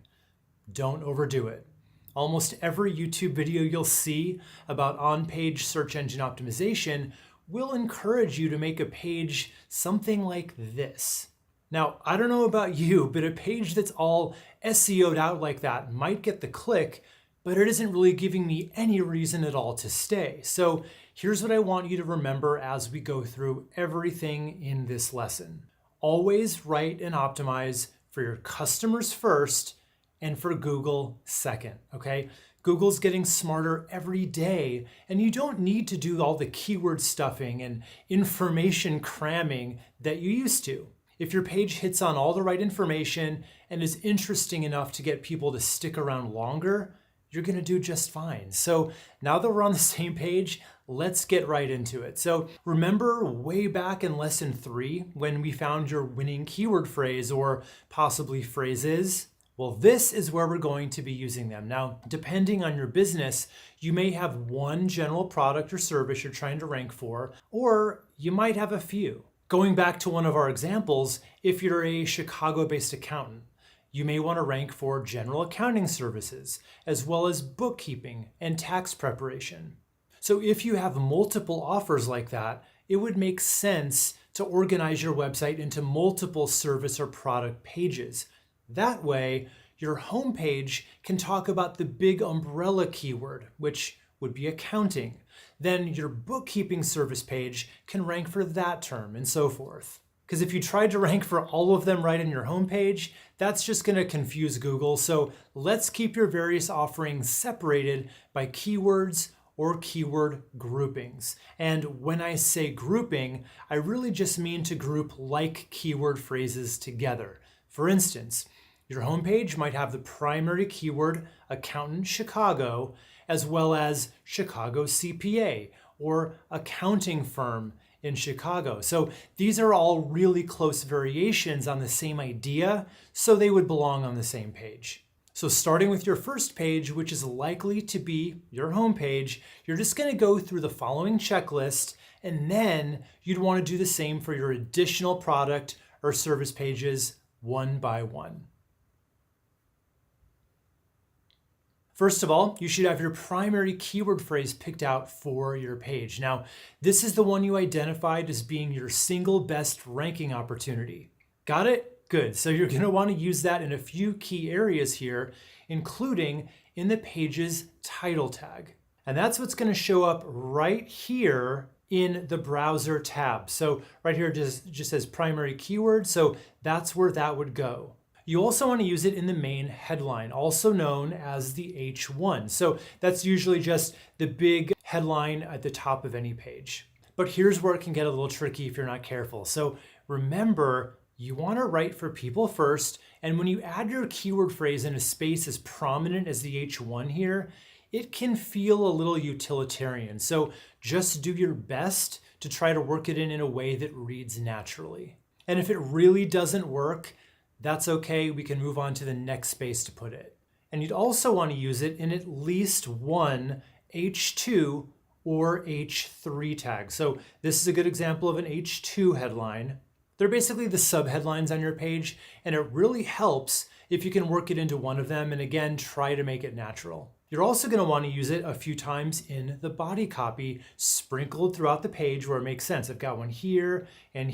Don't overdo it. Almost every YouTube video you'll see about on-page search engine optimization will encourage you to make a page something like this. Now, I don't know about you, but a page that's all SEO'd out like that might get the click, but it isn't really giving me any reason at all to stay. So here's what I want you to remember as we go through everything in this lesson. Always write and optimize for your customers first and for Google second, okay? Google's getting smarter every day, and you don't need to do all the keyword stuffing and information cramming that you used to. If your page hits on all the right information and is interesting enough to get people to stick around longer, you're gonna do just fine. So now that we're on the same page, let's get right into it. So remember way back in lesson 3 when we found your winning keyword phrase or possibly phrases? Well, this is where we're going to be using them. Now, depending on your business, you may have one general product or service you're trying to rank for, or you might have a few. Going back to one of our examples, if you're a Chicago-based accountant, you may want to rank for general accounting services, as well as bookkeeping and tax preparation. So if you have multiple offers like that, it would make sense to organize your website into multiple service or product pages. That way, your homepage can talk about the big umbrella keyword, which would be accounting. Then your bookkeeping service page can rank for that term and so forth. Because if you tried to rank for all of them right in your homepage, that's just going to confuse Google. So let's keep your various offerings separated by keywords or keyword groupings. And when I say grouping, I really just mean to group like keyword phrases together. For instance, your homepage might have the primary keyword accountant Chicago, as well as Chicago CPA or accounting firm in Chicago. So these are all really close variations on the same idea, so they would belong on the same page. So starting with your first page, which is likely to be your homepage, you're just going to go through the following checklist, and then you'd want to do the same for your additional product or service pages one by one. First of all, you should have your primary keyword phrase picked out for your page. Now, this is the one you identified as being your single best ranking opportunity. Got it? Good. So you're going to want to use that in a few key areas here, including in the page's title tag. And that's what's going to show up right here in the browser tab. So right here it just says primary keyword, so that's where that would go. You also want to use it in the main headline, also known as the H1. So that's usually just the big headline at the top of any page. But here's where it can get a little tricky if you're not careful. So remember, you want to write for people first, and when you add your keyword phrase in a space as prominent as the H1 here, it can feel a little utilitarian. So just do your best to try to work it in a way that reads naturally. And if it really doesn't work, that's okay. We can move on to the next space to put it. And you'd also want to use it in at least one H2 or H3 tag. So this is a good example of an H2 headline. They're basically the subheadlines on your page, and it really helps if you can work it into one of them, and again, try to make it natural. You're also going to want to use it a few times in the body copy, sprinkled throughout the page where it makes sense. I've got one here and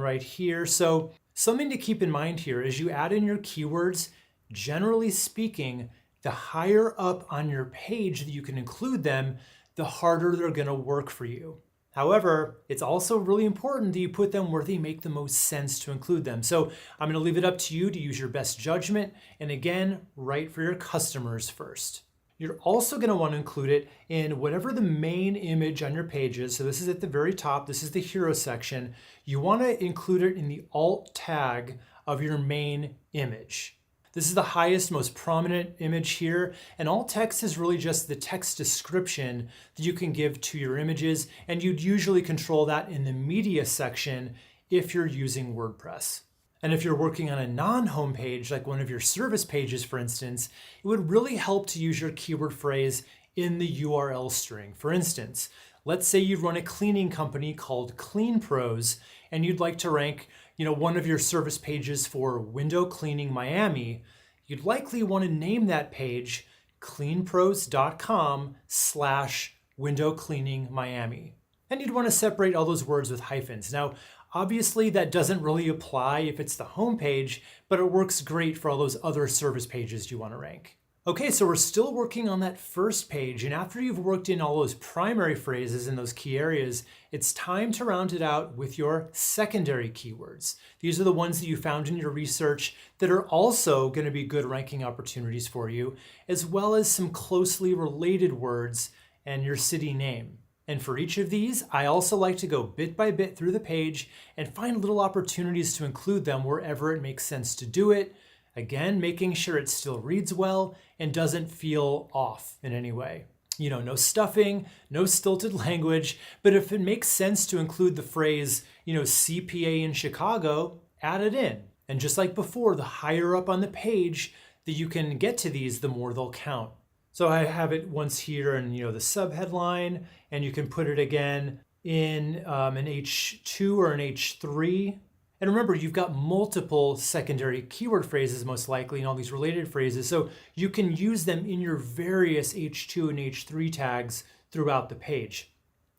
right here. So something to keep in mind here is you add in your keywords, generally speaking, the higher up on your page that you can include them, the harder they're going to work for you. However, it's also really important that you put them where they make the most sense to include them. So I'm going to leave it up to you to use your best judgment. And again, write for your customers first. You're also going to want to include it in whatever the main image on your page is. So this is at the very top. This is the hero section. You want to include it in the alt tag of your main image. This is the highest, most prominent image here, and alt text is really just the text description that you can give to your images, and you'd usually control that in the media section if you're using WordPress. And if you're working on a non-home page, like one of your service pages, for instance, it would really help to use your keyword phrase in the URL string. For instance, let's say you run a cleaning company called Clean Pros, and you'd like to rank one of your service pages for window cleaning Miami. You'd likely want to name that page cleanpros.com/window cleaning Miami. And you'd want to separate all those words with hyphens. Now, obviously that doesn't really apply if it's the home page, but it works great for all those other service pages you want to rank. Okay, so we're still working on that first page, and after you've worked in all those primary phrases in those key areas, it's time to round it out with your secondary keywords. These are the ones that you found in your research that are also going to be good ranking opportunities for you, as well as some closely related words and your city name. And for each of these, I also like to go bit by bit through the page and find little opportunities to include them wherever it makes sense to do it. Again, making sure it still reads well and doesn't feel off in any way. No stuffing, no stilted language, but if it makes sense to include the phrase, CPA in Chicago, add it in. And just like before, the higher up on the page that you can get to these, the more they'll count. So I have it once here in, the subheadline, and you can put it again in an H2 or an H3. And remember, you've got multiple secondary keyword phrases most likely and all these related phrases, so you can use them in your various H2 and H3 tags throughout the page.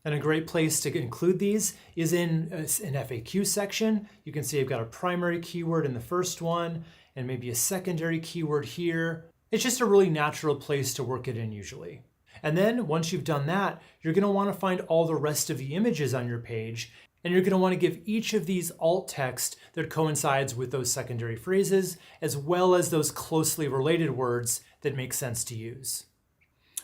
And a great place to include these is in an FAQ section. You can see I've got a primary keyword in the first one and maybe a secondary keyword here. It's just a really natural place to work it in usually. And then once you've done that, you're going to want to find all the rest of the images on your page. And you're going to want to give each of these alt text that coincides with those secondary phrases, as well as those closely related words that make sense to use.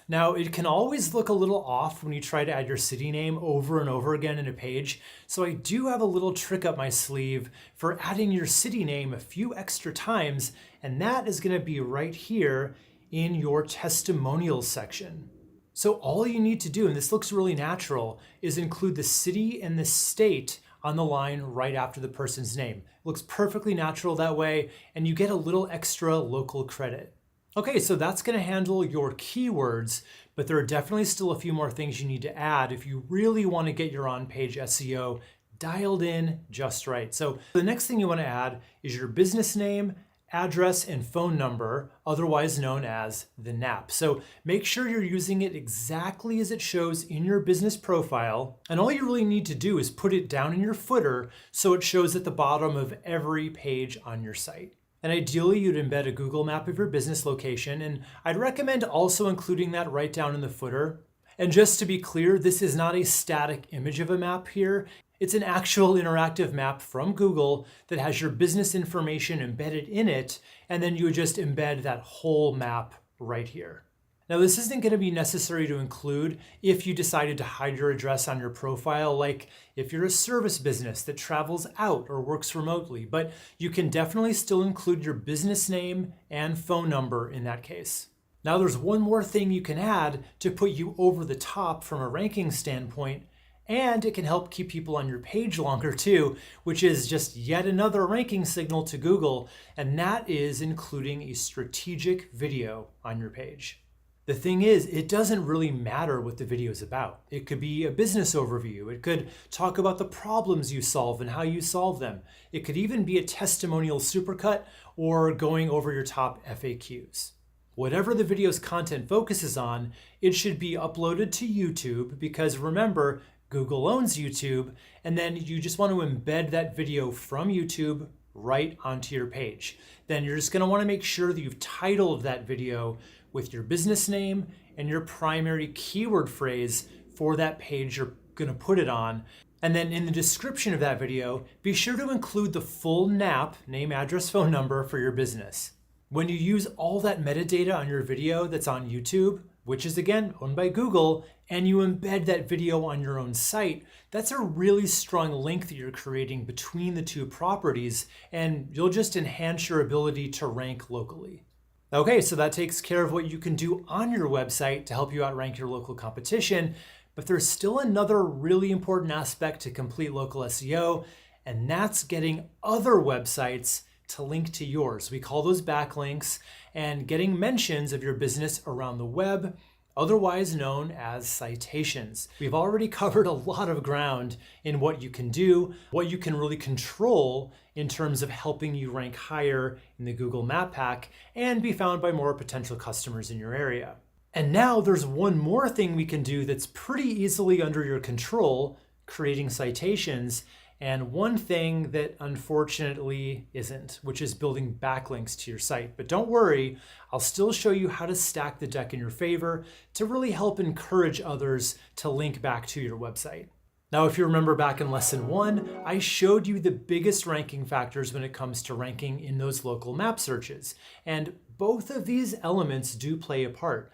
Now, it can always look a little off when you try to add your city name over and over again in a page, so I do have a little trick up my sleeve for adding your city name a few extra times, and that is going to be right here in your testimonials section. So all you need to do, and this looks really natural, is include the city and the state on the line right after the person's name. It looks perfectly natural that way, and you get a little extra local credit. Okay, so that's going to handle your keywords, but there are definitely still a few more things you need to add if you really want to get your on-page SEO dialed in just right. So the next thing you want to add is your business name, address, and phone number, otherwise known as the NAP. So make sure you're using it exactly as it shows in your business profile. And all you really need to do is put it down in your footer so it shows at the bottom of every page on your site. And ideally, you'd embed a Google map of your business location, and I'd recommend also including that right down in the footer. And just to be clear, this is not a static image of a map here. It's an actual interactive map from Google that has your business information embedded in it, and then you would just embed that whole map right here. Now, this isn't going to be necessary to include if you decided to hide your address on your profile, like if you're a service business that travels out or works remotely, but you can definitely still include your business name and phone number in that case. Now, there's one more thing you can add to put you over the top from a ranking standpoint, and it can help keep people on your page longer too, which is just yet another ranking signal to Google, and that is including a strategic video on your page. The thing is, it doesn't really matter what the video is about. It could be a business overview. It could talk about the problems you solve and how you solve them. It could even be a testimonial supercut or going over your top FAQs. Whatever the video's content focuses on, it should be uploaded to YouTube because remember, Google owns YouTube, and then you just want to embed that video from YouTube right onto your page. Then you're just going to want to make sure that you've titled that video with your business name and your primary keyword phrase for that page you're going to put it on. And then in the description of that video, be sure to include the full NAP, name, address, phone number for your business. When you use all that metadata on your video that's on YouTube, which is again owned by Google, and you embed that video on your own site, that's a really strong link that you're creating between the two properties, and you'll just enhance your ability to rank locally. Okay, so that takes care of what you can do on your website to help you outrank your local competition, but there's still another really important aspect to complete local SEO, and that's getting other websites to link to yours. We call those backlinks, and getting mentions of your business around the web, otherwise known as citations. We've already covered a lot of ground in what you can do, what you can really control in terms of helping you rank higher in the Google Map Pack and be found by more potential customers in your area. And now there's one more thing we can do that's pretty easily under your control, creating citations, and one thing that unfortunately isn't, which is building backlinks to your site. But don't worry, I'll still show you how to stack the deck in your favor to really help encourage others to link back to your website. Now, if you remember back in lesson 1, I showed you the biggest ranking factors when it comes to ranking in those local map searches. And both of these elements do play a part.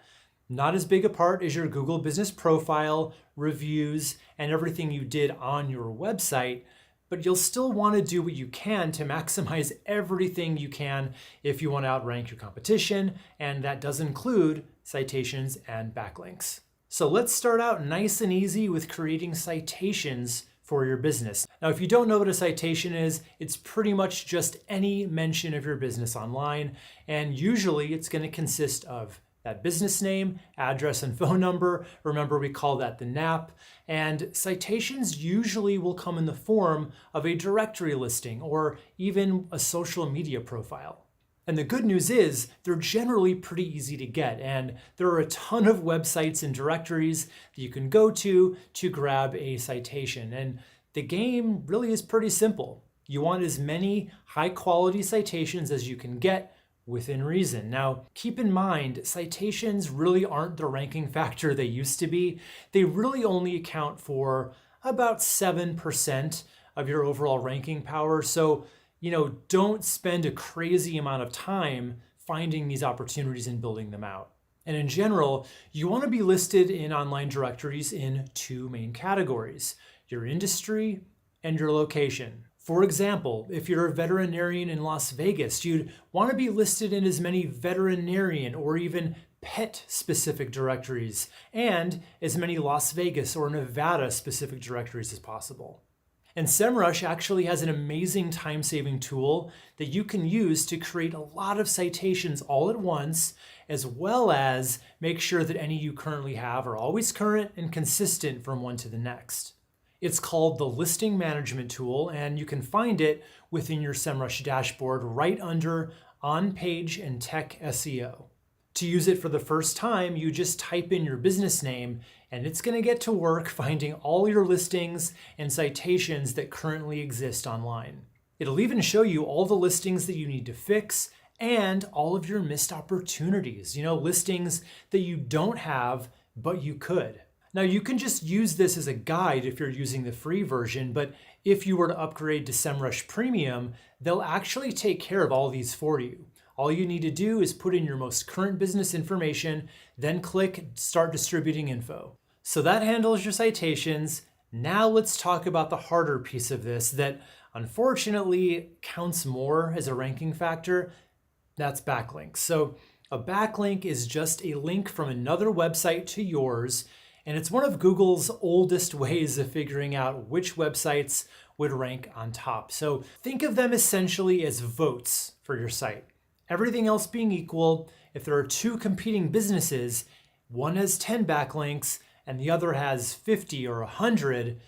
Not as big a part as your Google business profile, reviews, and everything you did on your website, but you'll still want to do what you can to maximize everything you can if you want to outrank your competition, and that does include citations and backlinks. So let's start out nice and easy with creating citations for your business. Now, if you don't know what a citation is, it's pretty much just any mention of your business online, and usually it's going to consist of that business name, address, and phone number. Remember, we call that the NAP. And citations usually will come in the form of a directory listing or even a social media profile. And the good news is they're generally pretty easy to get. And there are a ton of websites and directories that you can go to grab a citation. And the game really is pretty simple. You want as many high quality citations as you can get within reason. Now, keep in mind, citations really aren't the ranking factor they used to be. They really only account for about 7% of your overall ranking power. So, don't spend a crazy amount of time finding these opportunities and building them out. And in general, you want to be listed in online directories in two main categories: your industry and your location. For example, if you're a veterinarian in Las Vegas, you'd want to be listed in as many veterinarian or even pet-specific directories and as many Las Vegas or Nevada-specific directories as possible. And SEMRUSH actually has an amazing time-saving tool that you can use to create a lot of citations all at once, as well as make sure that any you currently have are always current and consistent from one to the next. It's called the Listing Management Tool, and you can find it within your SEMRUSH dashboard right under On Page and Tech SEO. To use it for the first time, you just type in your business name, and it's going to get to work finding all your listings and citations that currently exist online. It'll even show you all the listings that you need to fix and all of your missed opportunities, listings that you don't have, but you could. Now you can just use this as a guide if you're using the free version, but if you were to upgrade to SEMRUSH Premium, they'll actually take care of all these for you. All you need to do is put in your most current business information, then click Start Distributing Info. So that handles your citations. Now let's talk about the harder piece of this that unfortunately counts more as a ranking factor. That's backlinks. So a backlink is just a link from another website to yours, and it's one of Google's oldest ways of figuring out which websites would rank on top. So think of them essentially as votes for your site. Everything else being equal, if there are two competing businesses, one has 10 backlinks and the other has 50 or 100,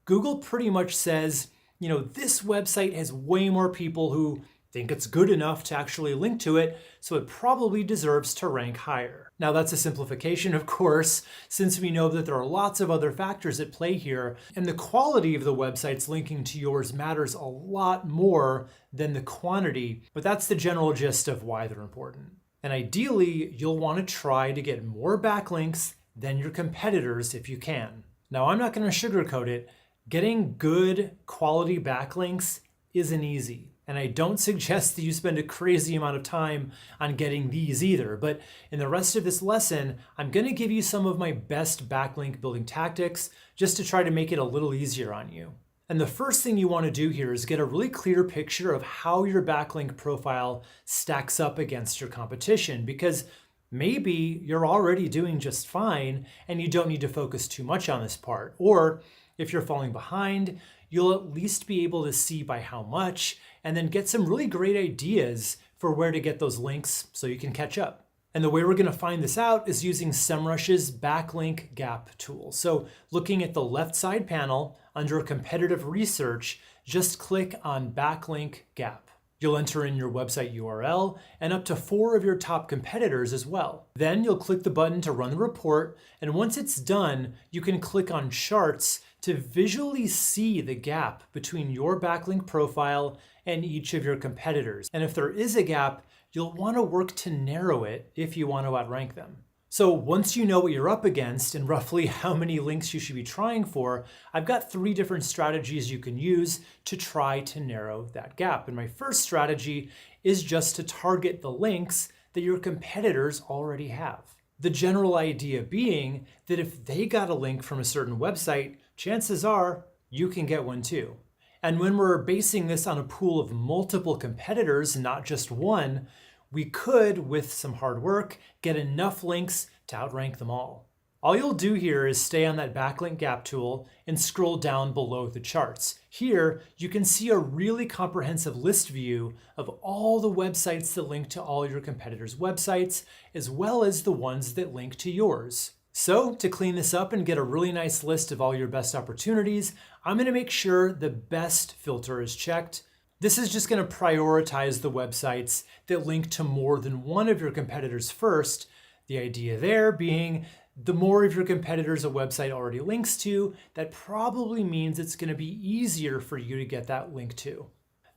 Google pretty much says, this website has way more people who think it's good enough to actually link to it, so it probably deserves to rank higher. Now that's a simplification, of course, since we know that there are lots of other factors at play here, and the quality of the websites linking to yours matters a lot more than the quantity, but that's the general gist of why they're important. And ideally, you'll want to try to get more backlinks than your competitors if you can. Now I'm not going to sugarcoat it, getting good quality backlinks isn't easy. And I don't suggest that you spend a crazy amount of time on getting these either, but in the rest of this lesson, I'm going to give you some of my best backlink building tactics just to try to make it a little easier on you. And the first thing you want to do here is get a really clear picture of how your backlink profile stacks up against your competition, because maybe you're already doing just fine and you don't need to focus too much on this part. Or if you're falling behind, you'll at least be able to see by how much and then get some really great ideas for where to get those links so you can catch up. And the way we're going to find this out is using SEMRUSH's backlink gap tool. So looking at the left side panel under competitive research, just click on backlink gap. You'll enter in your website URL and up to 4 of your top competitors as well. Then you'll click the button to run the report, and once it's done, you can click on charts to visually see the gap between your backlink profile and each of your competitors. And if there is a gap, you'll want to work to narrow it if you want to outrank them. So once you know what you're up against and roughly how many links you should be trying for, I've got 3 different strategies you can use to try to narrow that gap. And my first strategy is just to target the links that your competitors already have. The general idea being that if they got a link from a certain website, chances are you can get one too. And when we're basing this on a pool of multiple competitors, not just one, we could, with some hard work, get enough links to outrank them all. All you'll do here is stay on that backlink gap tool and scroll down below the charts. Here, you can see a really comprehensive list view of all the websites that link to all your competitors' websites, as well as the ones that link to yours. So to clean this up and get a really nice list of all your best opportunities, I'm going to make sure the best filter is checked. This is just going to prioritize the websites that link to more than one of your competitors first. The idea there being the more of your competitors a website already links to, that probably means it's going to be easier for you to get that link to.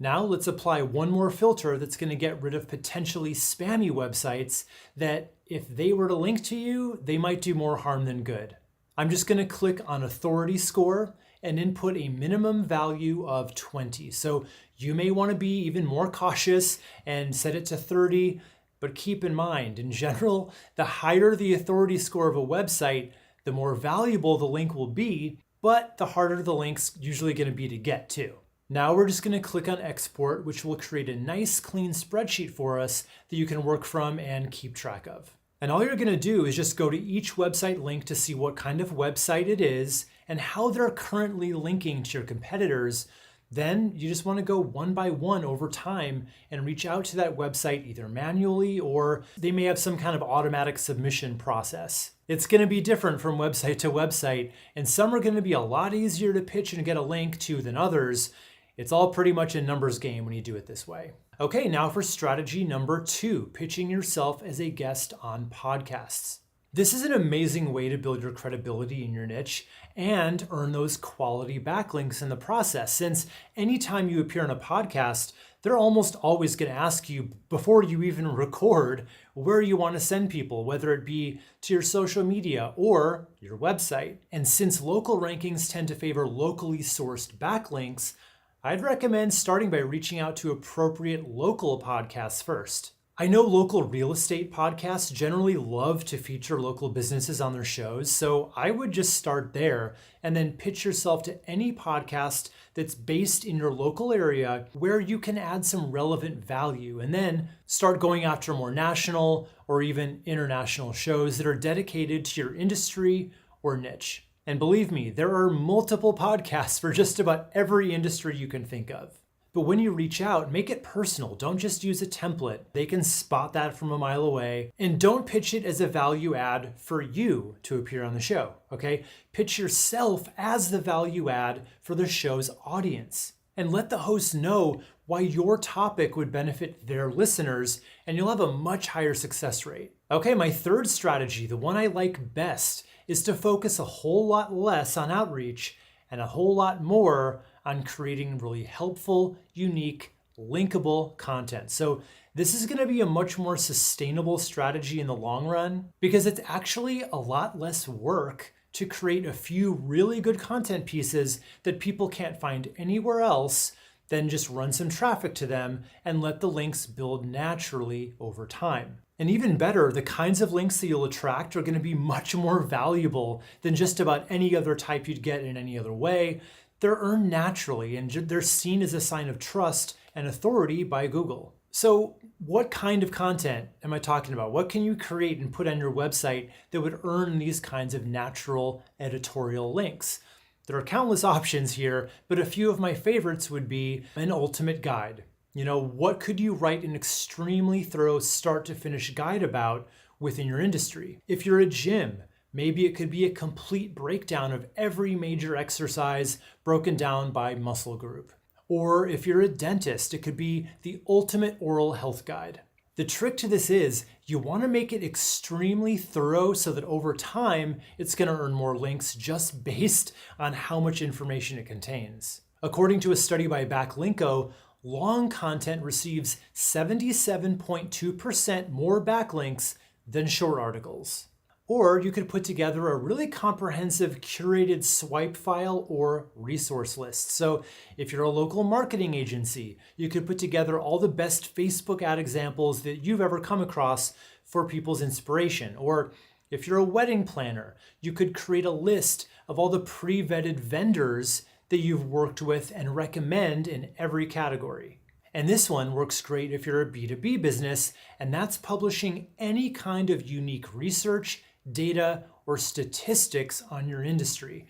Now let's apply one more filter that's going to get rid of potentially spammy websites that if they were to link to you, they might do more harm than good. I'm just going to click on authority score and input a minimum value of 20. So you may want to be even more cautious and set it to 30, but keep in mind, in general, the higher the authority score of a website, the more valuable the link will be, but the harder the link's usually going to be to get to. Now we're just going to click on export, which will create a nice clean spreadsheet for us that you can work from and keep track of. And all you're going to do is just go to each website link to see what kind of website it is and how they're currently linking to your competitors. Then you just want to go one by one over time and reach out to that website either manually or they may have some kind of automatic submission process. It's going to be different from website to website, and some are going to be a lot easier to pitch and get a link to than others. It's all pretty much a numbers game when you do it this way. Okay, now for strategy number 2, pitching yourself as a guest on podcasts. This is an amazing way to build your credibility in your niche and earn those quality backlinks in the process, since anytime you appear on a podcast, they're almost always going to ask you before you even record where you want to send people, whether it be to your social media or your website. And since local rankings tend to favor locally sourced backlinks, I'd recommend starting by reaching out to appropriate local podcasts first. I know local real estate podcasts generally love to feature local businesses on their shows, so I would just start there and then pitch yourself to any podcast that's based in your local area where you can add some relevant value, and then start going after more national or even international shows that are dedicated to your industry or niche. And believe me, there are multiple podcasts for just about every industry you can think of. But when you reach out, make it personal. Don't just use a template. They can spot that from a mile away. And don't pitch it as a value add for you to appear on the show, okay? Pitch yourself as the value add for the show's audience. And let the host know why your topic would benefit their listeners, and you'll have a much higher success rate. Okay, my third strategy, the one I like best, is to focus a whole lot less on outreach and a whole lot more on creating really helpful, unique, linkable content. So this is going to be a much more sustainable strategy in the long run because it's actually a lot less work to create a few really good content pieces that people can't find anywhere else than just run some traffic to them and let the links build naturally over time. And even better, the kinds of links that you'll attract are going to be much more valuable than just about any other type you'd get in any other way. They're earned naturally and they're seen as a sign of trust and authority by Google. So what kind of content am I talking about? What can you create and put on your website that would earn these kinds of natural editorial links? There are countless options here, but a few of my favorites would be an ultimate guide. What could you write an extremely thorough start to finish guide about within your industry? If you're a gym, maybe it could be a complete breakdown of every major exercise broken down by muscle group. Or if you're a dentist, it could be the ultimate oral health guide. The trick to this is you want to make it extremely thorough so that over time, it's going to earn more links just based on how much information it contains. According to a study by Backlinko, long content receives 77.2% more backlinks than short articles. Or you could put together a really comprehensive curated swipe file or resource list. So if you're a local marketing agency, you could put together all the best Facebook ad examples that you've ever come across for people's inspiration. Or if you're a wedding planner, you could create a list of all the pre-vetted vendors that you've worked with and recommend in every category. And this one works great if you're a B2B business, and that's publishing any kind of unique research, data, or statistics on your industry.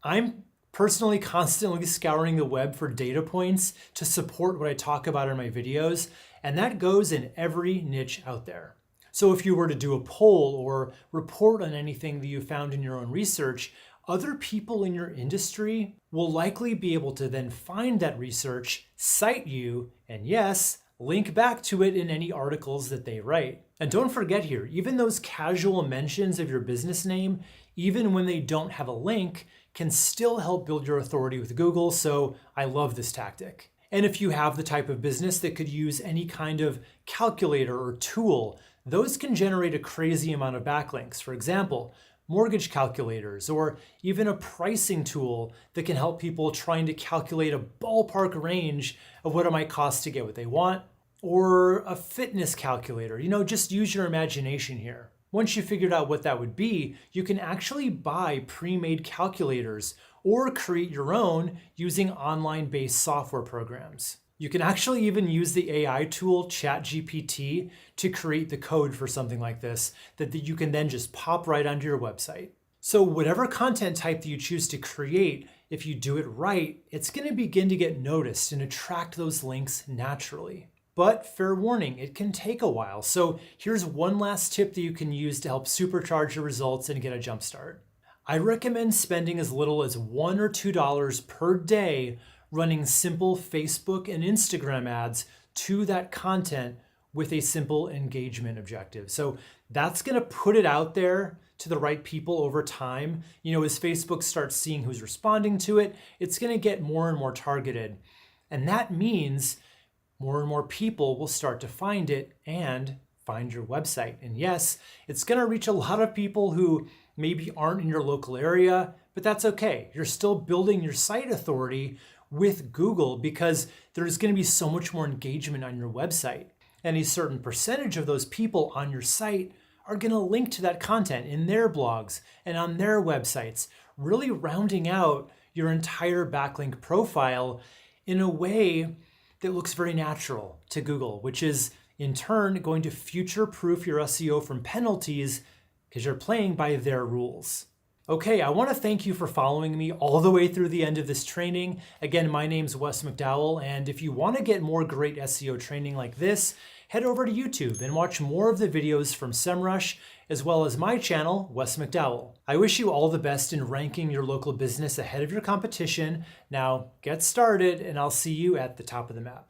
I'm personally constantly scouring the web for data points to support what I talk about in my videos, and that goes in every niche out there. So if you were to do a poll or report on anything that you found in your own research, other people in your industry will likely be able to then find that research, cite you, and yes, link back to it in any articles that they write. And don't forget here, even those casual mentions of your business name, even when they don't have a link, can still help build your authority with Google, so I love this tactic. And if you have the type of business that could use any kind of calculator or tool, those can generate a crazy amount of backlinks. For example, mortgage calculators, or even a pricing tool that can help people trying to calculate a ballpark range of what it might cost to get what they want, or a fitness calculator. Just use your imagination here. Once you figured out what that would be, you can actually buy pre-made calculators or create your own using online-based software programs. You can actually even use the AI tool ChatGPT to create the code for something like this that you can then just pop right onto your website. So whatever content type that you choose to create, if you do it right, it's going to begin to get noticed and attract those links naturally. But fair warning, it can take a while. So here's one last tip that you can use to help supercharge your results and get a jump start. I recommend spending as little as $1 or $2 per day running simple Facebook and Instagram ads to that content with a simple engagement objective. So that's going to put it out there to the right people over time. As Facebook starts seeing who's responding to it, it's going to get more and more targeted. And that means more and more people will start to find it and find your website. And yes, it's going to reach a lot of people who maybe aren't in your local area, but that's okay. You're still building your site authority with Google because there's going to be so much more engagement on your website. And a certain percentage of those people on your site are going to link to that content in their blogs and on their websites, really rounding out your entire backlink profile in a way that looks very natural to Google, which is in turn going to future-proof your SEO from penalties because you're playing by their rules. Okay, I want to thank you for following me all the way through the end of this training. Again, my name's Wes McDowell, and if you want to get more great SEO training like this, head over to YouTube and watch more of the videos from SEMRUSH, as well as my channel, Wes McDowell. I wish you all the best in ranking your local business ahead of your competition. Now, get started, and I'll see you at the top of the map.